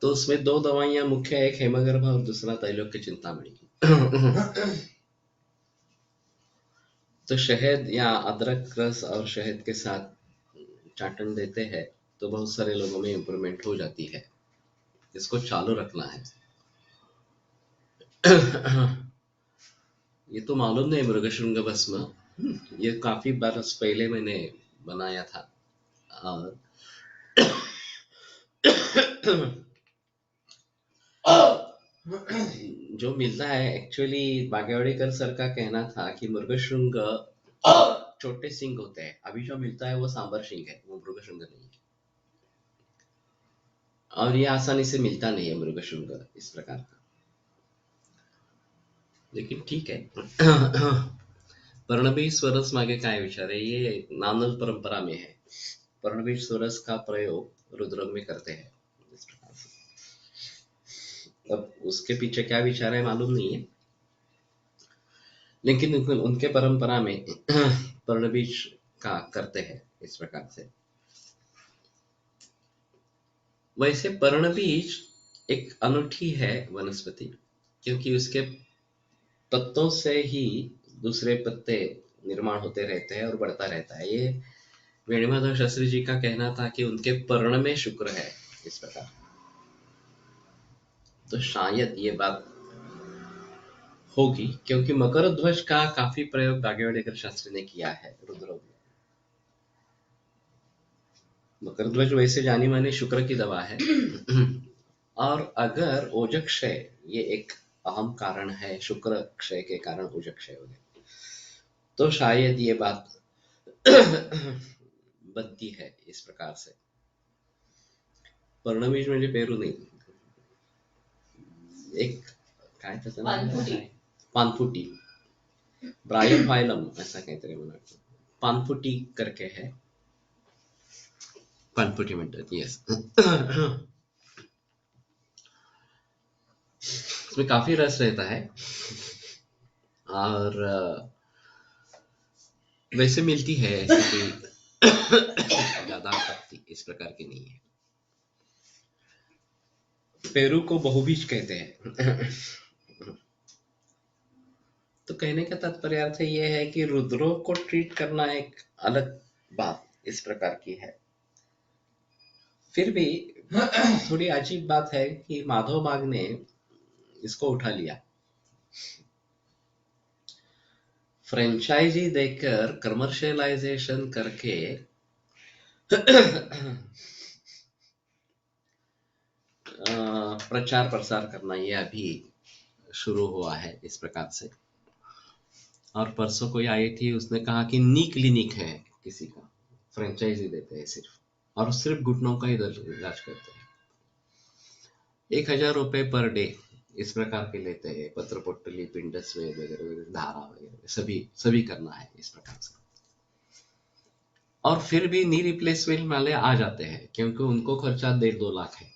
तो उसमें 2 दवाइयां मुख्य है, एक हेमगर्भ और दूसरा त्रैलोक्य चिंतामणि। तो शहद या अदरक रस और शहद के साथ चाटन देते हैं तो बहुत सारे लोगों में इम्प्रूवमेंट हो जाती है। इसको चालू रखना है। ये तो मालूम नहीं, मृगशृंग भस्म ये काफी बरस पहले मैंने बनाया था, और जो मिलता है एक्चुअली, बागेवाड़ीकर सर का कहना था कि मृगशृंग छोटे सिंह होते हैं, अभी जो मिलता है वो सांबर सिंह है, वो मृगशृंग नहीं है, और ये आसानी से मिलता नहीं है मृगशृंग इस प्रकार का। लेकिन ठीक है। पर्णबीज स्वरस मागे काय विचार है, ये नानल परंपरा में है। पर्णबीज स्वरस का प्रयोग रुद्रोग में करते हैं इस प्रकार से। अब उसके पीछे क्या विचार है मालूम नहीं है, लेकिन उनके परंपरा में पर्णबीज का करते हैं इस प्रकार से। वैसे पर्णबीज एक अनूठी है वनस्पति, क्योंकि उसके पत्तों से ही दूसरे पत्ते निर्माण होते रहते हैं और बढ़ता रहता है। ये वेणुमाधव शास्त्री जी का कहना था कि उनके पर्ण में शुक्र है इस प्रकार। तो शायद ये बात होगी, क्योंकि मकरध्वज का काफी प्रयोग भाग्यवडेकर शास्त्री ने किया है रुद्रों में। मकरध्वज वैसे जानी मानी शुक्र की दवा है और अगर ओजक्षय, ये एक अहम कारण है, शुक्र क्षय के कारण ओजक्षय हो गया, तो शायद ये बात बनती है इस प्रकार से। पर्णबीज म्हणजे पेरू नाही, एक काय त्याचं नाव, पानफुटी, ब्रायोफाइलम ऐसा काहीतरी मला वाटतं, पानफुटी करके है, पानफुटी म्हणतात, यस। इसमें काफी रस रहता है और वैसे मिलती है, ऐसी कोई ज्यादा पत्ती इस प्रकार की नहीं है। पेरू को बहुबीज कहते हैं। तो कहने का तात्पर्य अर्थ ये है कि रुद्रों को ट्रीट करना एक अलग बात इस प्रकार की है। फिर भी थोड़ी अजीब बात है कि माधव बाग ने इसको उठा लिया, फ्रेंचाइजी देकर कमर्शियलाइजेशन करके प्रचार प्रसार करना, ये अभी शुरू हुआ है इस प्रकार से। और परसों कोई आई थी, उसने कहा कि नी क्लिनिक है किसी का, फ्रेंचाइजी देते हैं सिर्फ, और सिर्फ घुटनों का इलाज करते हैं, 1000 रुपए पर डे इस प्रकार के लेते हैं। पत्र पोटली, पिंडस वगैरह वगैरह, धारा वगैरह सभी करना है इस प्रकार से। और फिर भी नी रिप्लेसमेंट वाले आ जाते हैं, क्योंकि उनको खर्चा 1.5-2 लाख है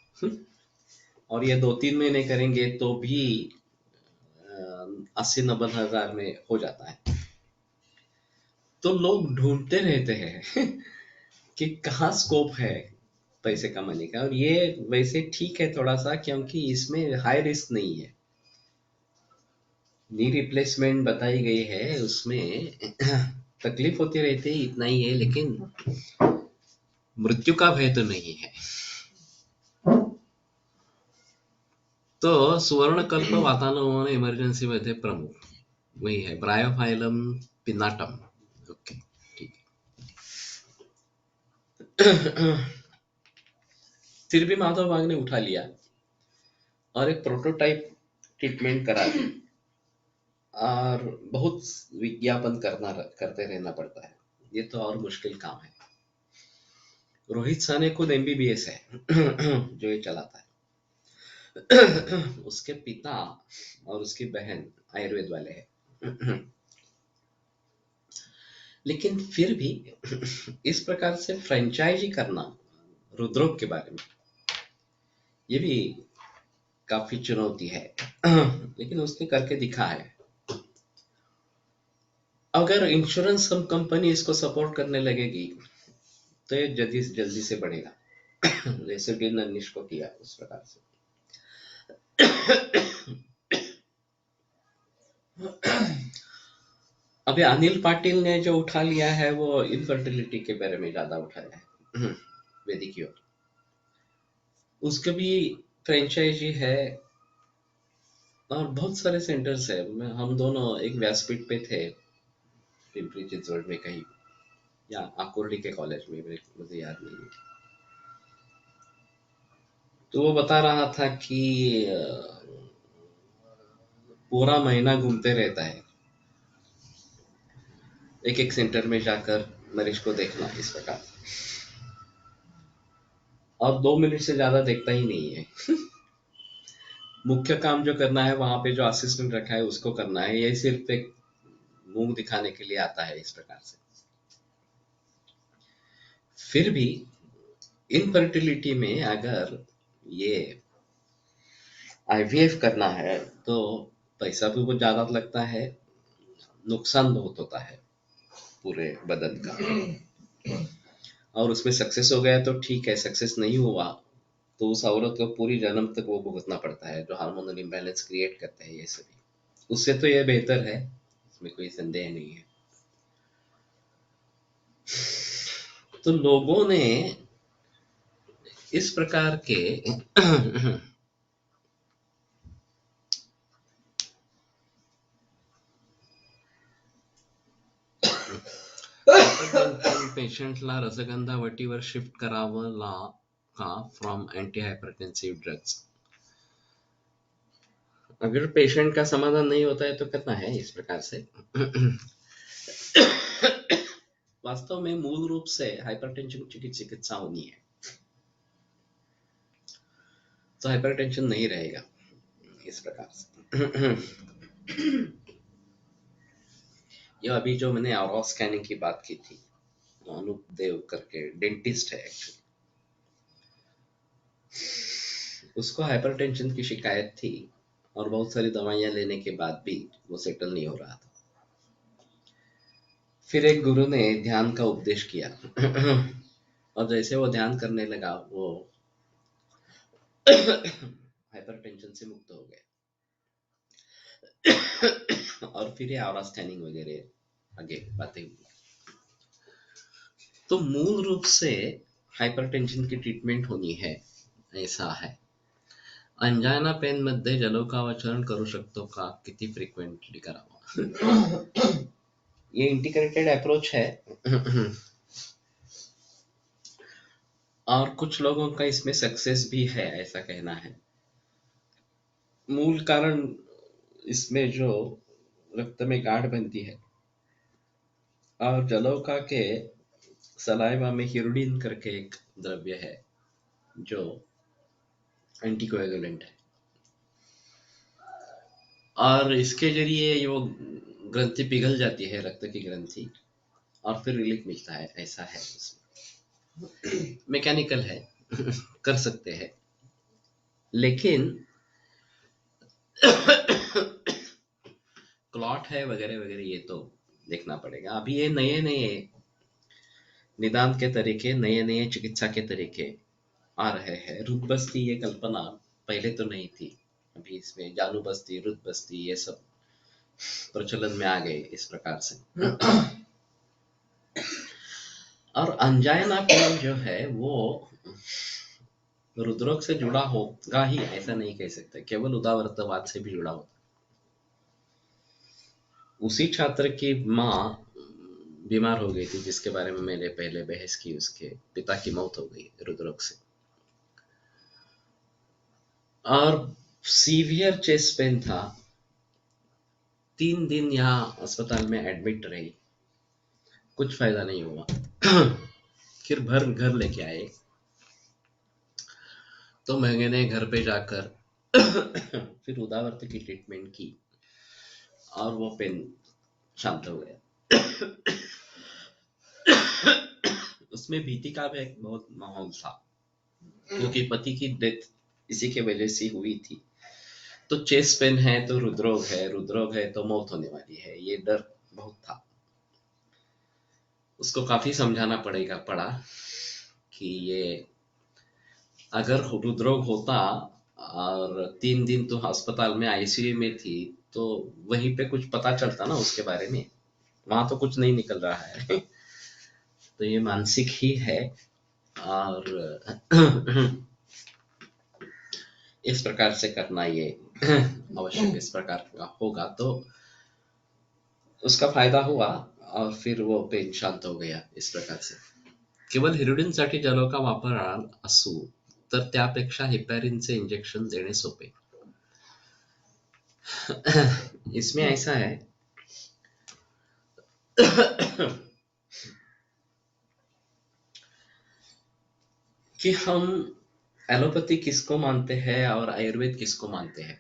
और ये 2-3 महीने करेंगे तो भी 80-90 हजार में हो जाता है। तो लोग ढूंढते रहते हैं कि कहाँ स्कोप है पैसे कमाने का। और ये वैसे ठीक है थोड़ा सा, क्योंकि इसमें हाई रिस्क नहीं है। नी रिप्लेसमेंट बताई गई है, उसमें तकलीफ होती रहती है, इतना ही है, लेकिन मृत्यु का भय तो नहीं है। तो सुवर्णकल्प वातानुकूलन इमर्जन्सी मध्ये प्रमुख वही है, ब्रायोफाइलम पिनाटम। ओके, ठीक है। फिर भी माधव बाग ने उठा लिया और एक प्रोटोटाइप ट्रीटमेंट करा दी, और बहुत विज्ञापन करते रहना पड़ता है, ये तो और मुश्किल काम है। रोहित साने खुद MBBS है जो ये चलाता है। उसके पिता और उसकी बहन आयुर्वेद वाले हैं। लेकिन फिर भी इस प्रकार से फ्रेंचाइजी करना रुद्रोग के बारे में, ये भी काफी चुनौती है। लेकिन उसने करके दिखा है। अगर इंश्योरेंस कंपनी इसको सपोर्ट करने लगेगी तो ये जल्दी से बढ़ेगा। जैसे गिल ननिश को किया उस प्रकार से। अभी अनिल पाटिल ने जो उठा लिया है वो इनफर्टिलिटी के बारे में ज्यादा उठाया है, वैदिक योग। उसके भी फ्रेंचाइजी है और बहुत सारे सेंटर्स है। हम दोनों एक व्यासपीठ पे थे, पिंपरी चिंचवड में कहीं, या आकुर्डी के कॉलेज में, मुझे याद नहीं है। तो वो बता रहा था कि पूरा महीना घूमते रहता है, एक एक सेंटर में जाकर मरीज को देखना इस प्रकार, और 2 मिनट से ज्यादा देखता ही नहीं है। मुख्य काम जो करना है, वहां पे जो असिस्टेंट रखा है उसको करना है, ये सिर्फ एक मुंह दिखाने के लिए आता है इस प्रकार से। फिर भी इनफर्टिलिटी में अगर ये IVF करना है तो पैसा भी बहुत ज्यादा लगता है, नुकसान बहुत होता है पूरे बदन का। और उसमें सक्सेस हो गया तो ठीक है, सक्सेस नहीं हुआ तो उस औरत को पूरी जन्म तक वो भुगतना पड़ता है, जो हार्मोनल इम्बैलेंस क्रिएट करते हैं ये सभी। उससे तो ये बेहतर है, इसमें कोई संदेह नहीं है। तो लोगों ने इस प्रकार के पेशंटला रसगंधा वटीवर शिफ्ट करावं का फ्रॉम एंटी हाइपरटेंसिव ड्रग्स। अगर पेशेंट का समाधान नहीं होता है तो करना है इस प्रकार से। वास्तव में मूल रूप से हाइपरटेंशन की चिकित्सा होनी है, तो हाइपरटेंशन नहीं रहेगा इस प्रकार से। ये अभी जो मैंने आउरा स्कैनिंग की बात की थी, अनूप देव करके डेंटिस्ट है एक्चुअली, उसको हाइपरटेंशन की शिकायत थी और बहुत सारी दवाइयां लेने के बाद भी वो सेटल नहीं हो रहा था। फिर एक गुरु ने ध्यान का उपदेश किया और जैसे वो ध्यान करने लगा वो हाइपरटेंशन से मुक्त हो गया। और फिर ये आउरा स्कैनिंग वगैरह आगे बातें हुई। तो मूल रूप से हाइपरटेंशन की ट्रीटमेंट होनी है, ऐसा है। अंजाना पेन मध्ये जलोकावचरण करू शकतो का, किती फ्रिक्वेंटली करावा? ये इंटीग्रेटेड अप्रोच है। और कुछ लोगों का इसमें सक्सेस भी है, ऐसा कहना है। मूल कारण इसमें जो रक्त में गांठ बनती है और जलोका के सलाइवा में हिरुडिन करके एक द्रव्य है जो एंटीकोएगुलेंट है, और इसके जरिए वो ग्रंथि पिघल जाती है, रक्त की ग्रंथि, और फिर रिलीफ मिलता है, ऐसा है उसमें। मैकेनिकल है, कर सकते हैं, लेकिन क्लॉट है वगैरह वगैरह ये तो देखना पड़ेगा। अभी ये नए नए निदान के तरीके, नए नए चिकित्सा के तरीके आ रहे हैं। रुद बस्ती ये कल्पना पहले तो नहीं थी, अभी इसमें जालू बस्ती, रुद बस्ती ये सब प्रचलन में आ गए इस प्रकार से। और अंजाइना पेन जो है वो रुद्रोग से जुड़ा होगा ही, ऐसा नहीं कह सकते, केवल उदावरतवाद से भी जुड़ा होता। उसी छात्र की माँ बीमार हो गई थी जिसके बारे में मैंने पहले बहस की, उसके पिता की मौत हो गई रुद्रोग से, और सीवियर चेस्ट पेन था। 3 दिन यहाँ अस्पताल में एडमिट रही, कुछ फायदा नहीं हुआ। फिर घर लेके आए, तो मैंने घर पे जाकर फिर उदावरत की ट्रीटमेंट की और वो पेन शांत हो गया। उसमें भीति का भी एक बहुत माहौल था, क्योंकि पति की डेथ इसी के वजह से हुई थी। तो चेस्ट पेन है तो रुद्रोग है, रुद्रोग है तो मौत होने वाली है, ये डर बहुत था। उसको काफी समझाना पड़ा कि ये अगर रुद्रोग होता और 3 दिन तो अस्पताल में आईसीयू में थी, तो वहीं पे कुछ पता चलता ना उसके बारे में, वहां तो कुछ नहीं निकल रहा है। तो ये मानसिक ही है, और इस प्रकार से करना ये आवश्यक इस प्रकार का होगा तो उसका फायदा हुआ, और फिर वो पेन शांत हो गया इस प्रकार से। केवल हिरुडिनसाठी जलोका वापरणार असू तर त्यापेक्षा हेपॅरिनचे इंजेक्शन देणे सोपे। इसमें ऐसा है कि हम एलोपैथी किसको मानते हैं और आयुर्वेद किसको मानते हैं,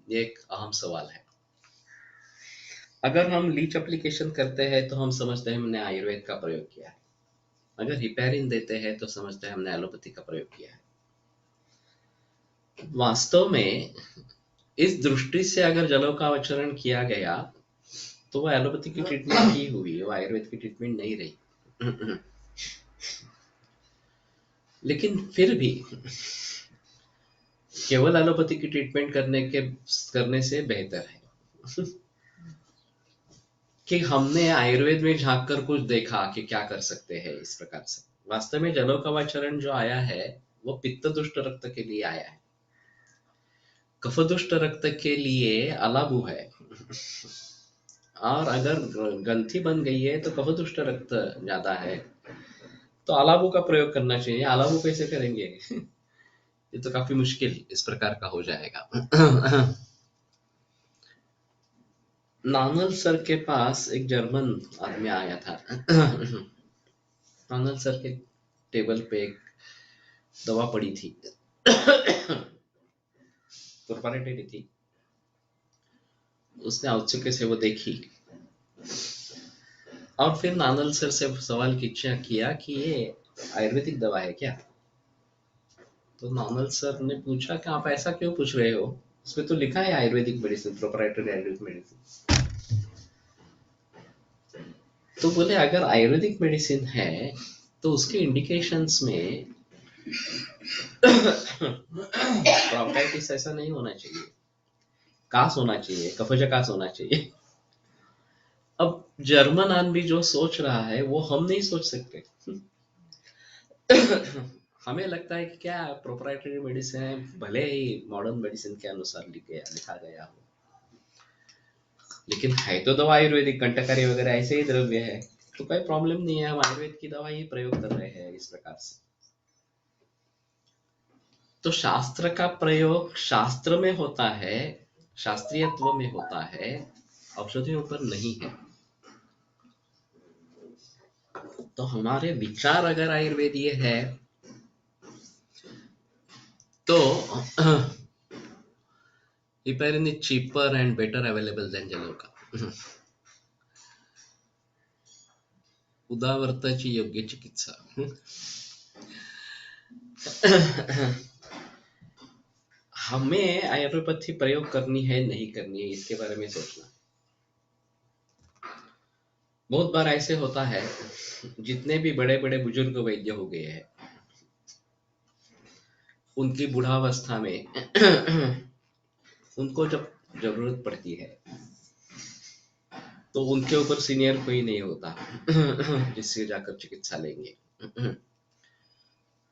ये एक अहम सवाल है। अगर हम लीच एप्लीकेशन करते हैं तो हम समझते हैं हमने आयुर्वेद का प्रयोग किया है, अगर हिपैरिन देते हैं तो समझते हैं हमने एलोपैथी का प्रयोग किया है। वास्तव में इस दृष्टि से अगर जलोकावचरण किया गया तो वो एलोपैथी की ट्रीटमेंट ही हुई, वो आयुर्वेद की ट्रीटमेंट नहीं रही। लेकिन फिर भी केवल एलोपैथी की ट्रीटमेंट करने से बेहतर है कि हमने आयुर्वेद में झांक कर कुछ देखा कि क्या कर सकते हैं इस प्रकार से। वास्तव में जलोकवाचरण जो आया है वो पित्त दुष्ट रक्त के लिए आया है, कफ दुष्ट रक्त के लिए अलाबू है। और अगर ग्रंथि बन गई है तो कफ दुष्ट रक्त ज्यादा है तो अलाबू का प्रयोग करना चाहिए। अलाबू कैसे करेंगे? ये तो काफी मुश्किल इस प्रकार का हो जाएगा। नानल सर के पास एक जर्मन आदमी आया था। नानल सर के टेबल पे एक दवा पड़ी थी, प्रोप्राइटरी थी। उसने औत्सुक्य से वो देखी और फिर नानल सर से सवाल किया कि ये आयुर्वेदिक दवा है क्या? तो नानल सर ने पूछा कि आप ऐसा क्यों पूछ रहे हो, इसमें तो लिखा है Ayurvedic medicine, proprietary Ayurvedic medicine. तो बोले अगर आयुर्वेदिक मेडिसिन है तो उसके इंडिकेशंस में ब्रोंकाइटिस ऐसा नहीं होना चाहिए, कास होना चाहिए, कफजकास होना चाहिए। अब जर्मन आदमी जो सोच रहा है वो हम नहीं सोच सकते। हमें लगता है कि क्या प्रोप्राइटरी मेडिसिन है, भले ही मॉडर्न मेडिसिन के अनुसार लिखा गया हो, लेकिन है तो दवा आयुर्वेदिक, कंटकारी वगैरह ऐसे ही द्रव्य है, तो कोई प्रॉब्लम नहीं है, हम आयुर्वेद की दवा ही प्रयोग कर रहे हैं इस प्रकार से। तो शास्त्र का प्रयोग शास्त्र में होता है, शास्त्रीयत्व में होता है, औषधियों पर नहीं है। तो हमारे विचार अगर आयुर्वेदीय है तो heparin is cheaper and better available than जलोका। उदावरताची योग्य चिकित्सा। हमें एलोपैथी प्रयोग करनी है नहीं करनी है इसके बारे में सोचना। बहुत बार ऐसे होता है, जितने भी बड़े बड़े बुजुर्ग वैद्य हो गए हैं उनकी बुढ़ावस्था में उनको जब जरूरत पड़ती है तो उनके ऊपर सीनियर कोई नहीं होता जिससे जाकर चिकित्सा लेंगे,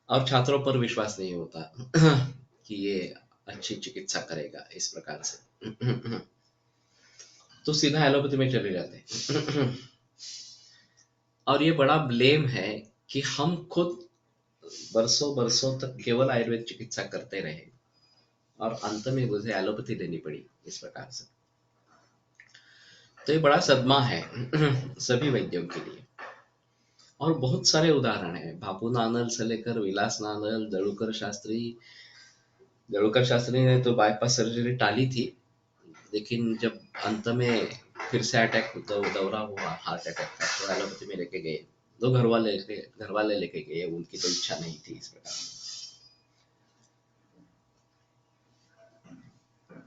और छात्रों पर विश्वास नहीं होता कि ये अच्छी चिकित्सा करेगा इस प्रकार से, तो सीधा एलोपैथी में चले जाते हैं। और ये बड़ा ब्लेम है कि हम खुद बरसों बरसों तक केवल आयुर्वेद चिकित्सा करते रहे और अंत में मुझे एलोपैथी लेनी पड़ी इस प्रकार से। तो ये बड़ा सदमा है सभी वैद्यों के लिए। और बहुत सारे उदाहरण हैं, बापू नानल से लेकर विलास नानल, जड़ूकर शास्त्री ने तो बाईपास सर्जरी टाली थी, लेकिन जब अंत में फिर से अटैक दौरा हुआ, हार्ट अटैक का, तो एलोपैथी में लेके गए। दो घर वाले लेके गए, उनकी तो इच्छा नहीं थी इस प्रकार।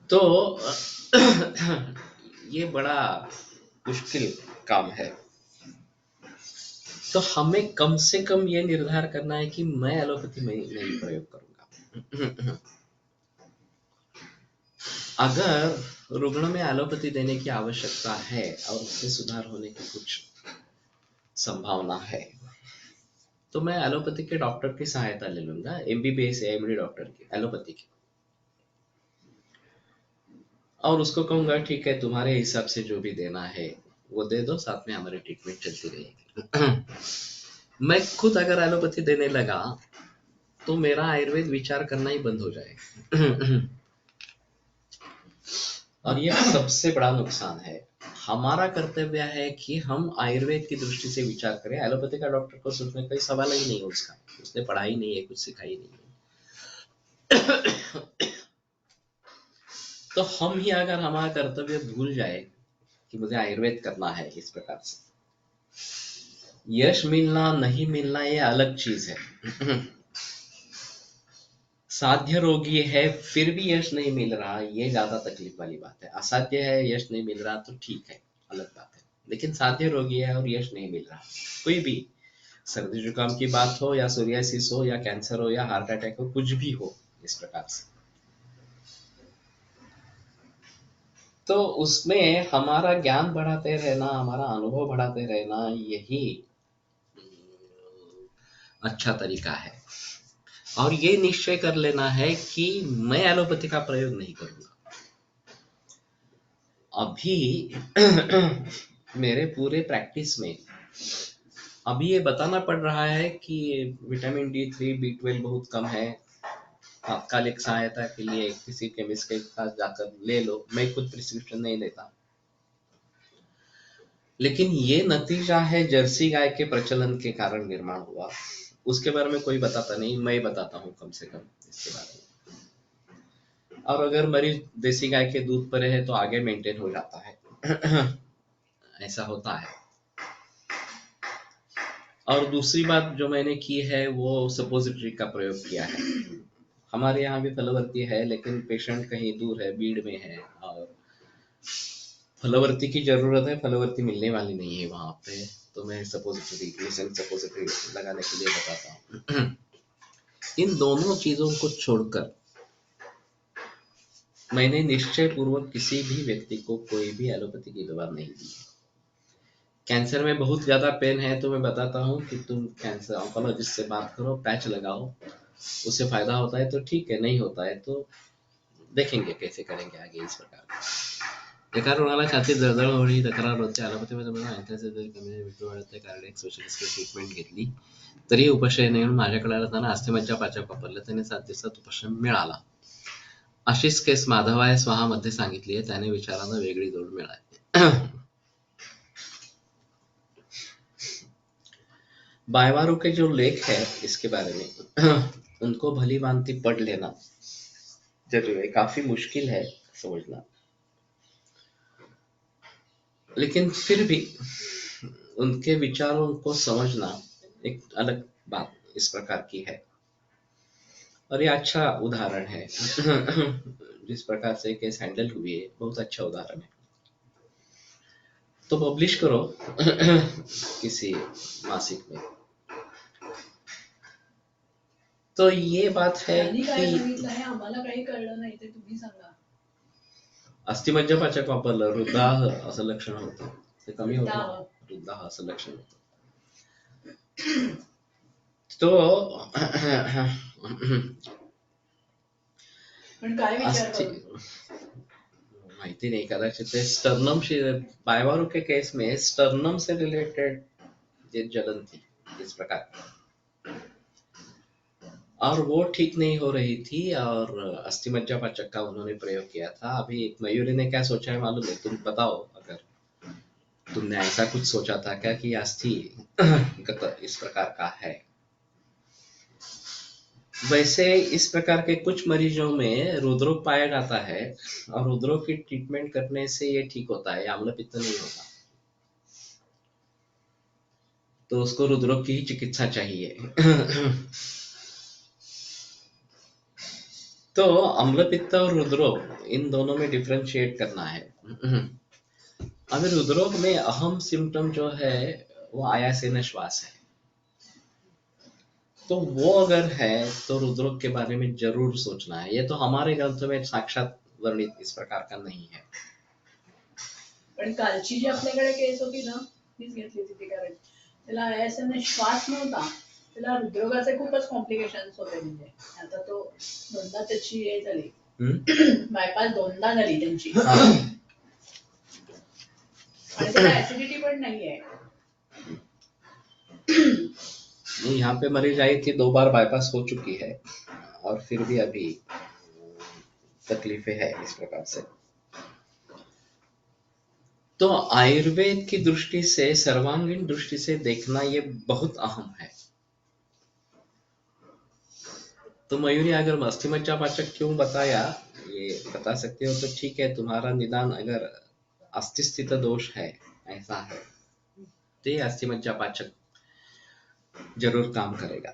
तो ये बड़ा मुश्किल काम है। तो हमें कम से कम ये निर्धार करना है कि मैं एलोपैथी में नहीं प्रयोग करूंगा। अगर रुग्ण में एलोपैथी देने की आवश्यकता है और उससे सुधार होने की कुछ संभावना है तो मैं एलोपैथी के डॉक्टर की सहायता ले लूंगा, एमबीबीएस या एमडी डॉक्टर की एलोपैथी की, और उसको कहूंगा ठीक है तुम्हारे हिसाब से जो भी देना है वो दे दो, साथ में हमारी ट्रीटमेंट चलती रहेगी। मैं खुद अगर एलोपैथी देने लगा तो मेरा आयुर्वेद विचार करना ही बंद हो जाएगा। और ये सबसे बड़ा नुकसान है। हमारा कर्तव्य है कि हम आयुर्वेद की दृष्टि से विचार करें। एलोपैथी का डॉक्टर को सोचने का सवाल ही नहीं है उसका, उसने पढ़ाई नहीं है, कुछ सिखाई नहीं है। तो हम ही अगर हमारा कर्तव्य भूल जाए कि मुझे आयुर्वेद करना है इस प्रकार से, यश मिलना नहीं मिलना ये अलग चीज है। साध्य रोगी है फिर भी यश नहीं मिल रहा, ये ज्यादा तकलीफ वाली बात है। असाध्य है, यश नहीं मिल रहा तो ठीक है, अलग बात है, लेकिन साध्य रोगी है और यश नहीं मिल रहा। कोई भी सर्दी जुकाम की बात हो या सोरियासिस हो या कैंसर हो या हार्ट अटैक हो, कुछ भी हो इस प्रकार से, तो उसमें हमारा ज्ञान बढ़ाते रहना, हमारा अनुभव बढ़ाते रहना, यही अच्छा तरीका है। और ये निश्चय कर लेना है कि मैं एलोपैथी का प्रयोग नहीं करूंगा। अभी मेरे पूरे प्रैक्टिस में अभी ये बताना पड़ रहा है कि विटामिन D3 B12 बहुत कम है, तात्कालिक सहायता के लिए किसी केमिस्ट के पास जाकर ले लो। मैं खुद प्रिस्क्रिप्शन नहीं देता, लेकिन ये नतीजा है जर्सी गाय के प्रचलन के कारण निर्माण हुआ। उसके बारे में कोई बताता नहीं, मैं बताता हूँ कम से कम इसके बारे में। और अगर मरीज देसी गाय के दूध पर है तो आगे मेंटेन हो जाता है। ऐसा होता है। और दूसरी बात जो मैंने की है वो सपोजिटरी का प्रयोग किया है। हमारे यहाँ भी फलवर्ती है, लेकिन पेशेंट कहीं दूर है, बीड़ में है, और फलवर्ती की जरूरत है, फलवर्ती मिलने वाली नहीं है वहां पे, तो मैं सपोजिटरी लगाने के लिए बताता हूँ। इन दोनों चीजों को छोड़कर मैंने निश्चय पूर्वक किसी भी व्यक्ति को कोई भी एलोपैथी की दवा नहीं दी। कैंसर में बहुत ज्यादा पेन है तो मैं बताता हूँ कि तुम कैंसर ऑन्कोलॉजिस्ट से बात करो, पैच लगाओ, उससे फायदा होता है तो ठीक है, नहीं होता है तो देखेंगे कैसे करेंगे आगे। इस प्रकार एका रुग्णाला छातीत जळजळ होणे तक्रार होते, ॲलोपॅथीमध्ये मला अँथ्रासिस कमी विक्री वाढते, कार्डियक स्पेशलिस्ट ट्रीटमेंट घेतली तरी उपशय नाही, माझ्याकडे आला त्यांना अस्थिमज्जा पाचक वापरलं, त्याने 7 दिवसात उपशम मिळाला। अशीच केस माधवाय स्वाहा मध्ये सांगितली आहे, त्याने विचारांना वेगळी जोड मिळाली। बायवारू के जो लेख है इसके बारे में उनको भली भांति पढ़ लेना जरूरी है। काफी मुश्किल है समझना, लेकिन फिर भी उनके विचारों को समझना एक अलग बात इस प्रकार की है। और ये अच्छा उदाहरण है जिस प्रकार से केस हैंडल हुई है, बहुत अच्छा उदाहरण है। तो पब्लिश करो किसी मासिक में। तो ये बात है कि आम्हाला काही कळलं नाही ते तुम्ही सांगा। अस्थिमज्जापाचक वापरलं, वृद्धाह असं लक्षण होतं, ते कमी होतं, वृद्धाह असं लक्षण होतं। तो पण काय विचार करू माहिती नहीं, कदाचित ते स्टर्नम से, बायवारू के केस में स्टर्नम से रिलेटेड ये जलन थी इस प्रकार, और वो ठीक नहीं हो रही थी, और अस्थिमज्जापाचक का उन्होंने प्रयोग किया था। अभी मयूरी ने क्या सोचा है मालूम है? तुम बताओ, अगर तुमने ऐसा कुछ सोचा था क्या कि अस्थि इस प्रकार का है। वैसे इस प्रकार के कुछ मरीजों में रुद्रोग पाया जाता है, और रुद्रोग की ट्रीटमेंट करने से ये ठीक होता है, आम्ल पित्त नहीं होता, तो उसको रुद्रोग की ही चिकित्सा चाहिए। तो अम्ल पित्त और रुद्रोग इन दोनों में डिफरेंशिएट करना है। अभी रुद्रोग में अहम सिम्टम जो है वो आयासेन श्वास है, तो वो अगर है तो रुद्रोग के बारे में जरूर सोचना है। ये तो हमारे ग्रंथों में साक्षात वर्णित इस प्रकार का नहीं है। पण कालची जी आपल्याकडे केस होती ना, मीच घेतली होती ती, कारण त्याला आयासाने श्वास नव्हता, त्याला हृदरोगाचे खूपच कॉम्प्लिकेशन्स होते। म्हणजे आता तो दोनदा त्याची हे झाली, बायपास दोनदा झाली त्यांची, आणि त्याला ऍसिडिटी पण नाहीये। नहीं, यहाँ पे मरीज आई थी, 2 बार बाईपास हो चुकी है, और फिर भी अभी तकलीफें है इस प्रकार से। तो आयुर्वेद की दृष्टि से, सर्वांगीण दृष्टि से देखना ये बहुत अहम है। तो मयूरी, अगर अस्थिमज्जापाचक क्यों बताया ये बता सकते हो तो ठीक है। तुम्हारा निदान अगर अस्थिस्थित दोष है, ऐसा है, तो ये अस्थिमज्जापाचक जरूर काम करेगा।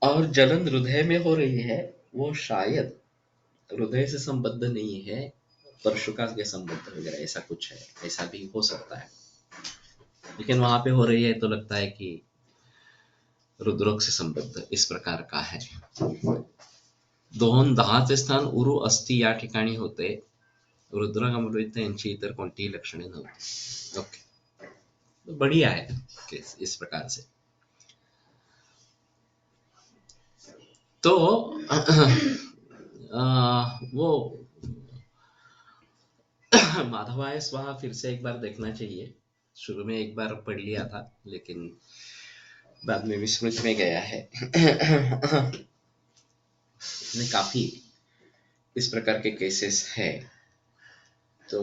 और जलन हृदय में हो रही है, वो शायद हृदय से संबद्ध नहीं है, परशुका के संबद्ध वगैरह ऐसा कुछ है, ऐसा भी हो सकता है। लेकिन वहां पे हो रही है तो लगता है कि रुद्रोक से संबद्ध इस प्रकार का है। दोन 10चे स्थान उरु अस्थि या ठिकाणी होते, रुद्रकामृत यांची इतर कोणतीही लक्षणे नव्हती। ओके, तो बढ़िया है केस इस प्रकार से। तो वो माधवाय स्वाहा फिर से एक बार देखना चाहिए। शुरू में एक बार पढ़ लिया था लेकिन बाद में विस्मृत में गया है। इसमें काफी इस प्रकार के केसेस है। तो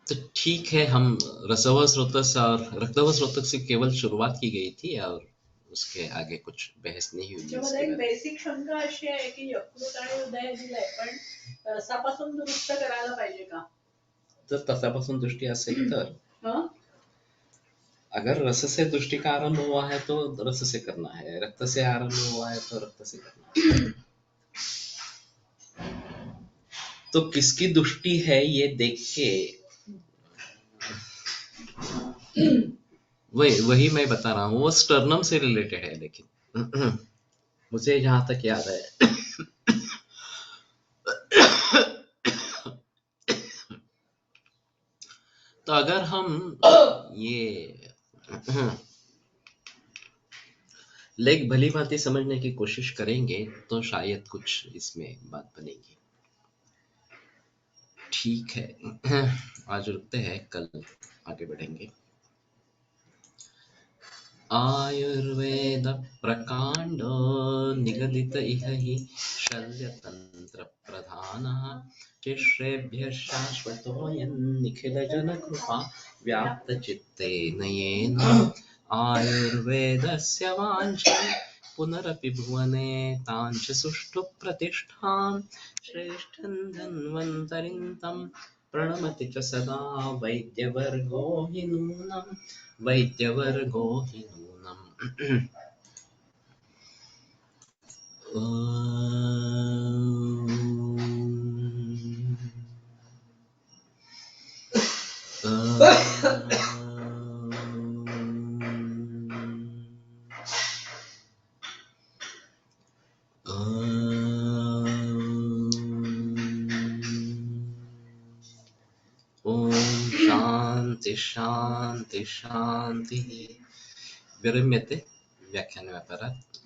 तो ठीक है, हम रसव स्रोतस और रक्तव स्रोतक से केवल शुरुआत की गई थी और उसके आगे कुछ बहस नहीं हुई। त्याच्यामध्ये एक बेसिक शंका अशी आहे की यकृत आणि हृदय दिलंय, पण रसापासून दुरुस्त करायला पाहिजे का? तर तसापासून दृष्टी असेल तर अगर रस से दृष्टि का आरंभ हुआ है तो रस से करना है, रक्त से आरंभ हुआ है तो रक्त से करना है। तो किसकी दृष्टि है ये देख के वही मैं बता रहा हूँ, वो स्टर्नम से रिलेटेड है। लेकिन मुझे जहां तक याद है तो अगर हम ये लेग भली भांति समझने की कोशिश करेंगे तो शायद कुछ इसमें बात बनेगी। ठीक है, आज रुकते हैं, कल आगे बढ़ेंगे। आयुर्वेद प्रकांड निगदित इह हि शल्यतंत्र प्रधानः शिष्येभ्यः शाश्वतोऽयं निखिल जन कृपा व्याप्त चित्तेन येन आयुर्वेदस्य वाञ्छन् पुनरपि भुवने ताञ्च सुष्ठु प्रतिष्ठां श्रेष्ठं धन्वन्तरिं तं प्रणमति च सदा वैद्यवर्गो हि नूनम् वैद्यवर्गो हि नूनम्। ओम शांति शांति शांति। विरम्यते व्याख्यान व्यापारात्।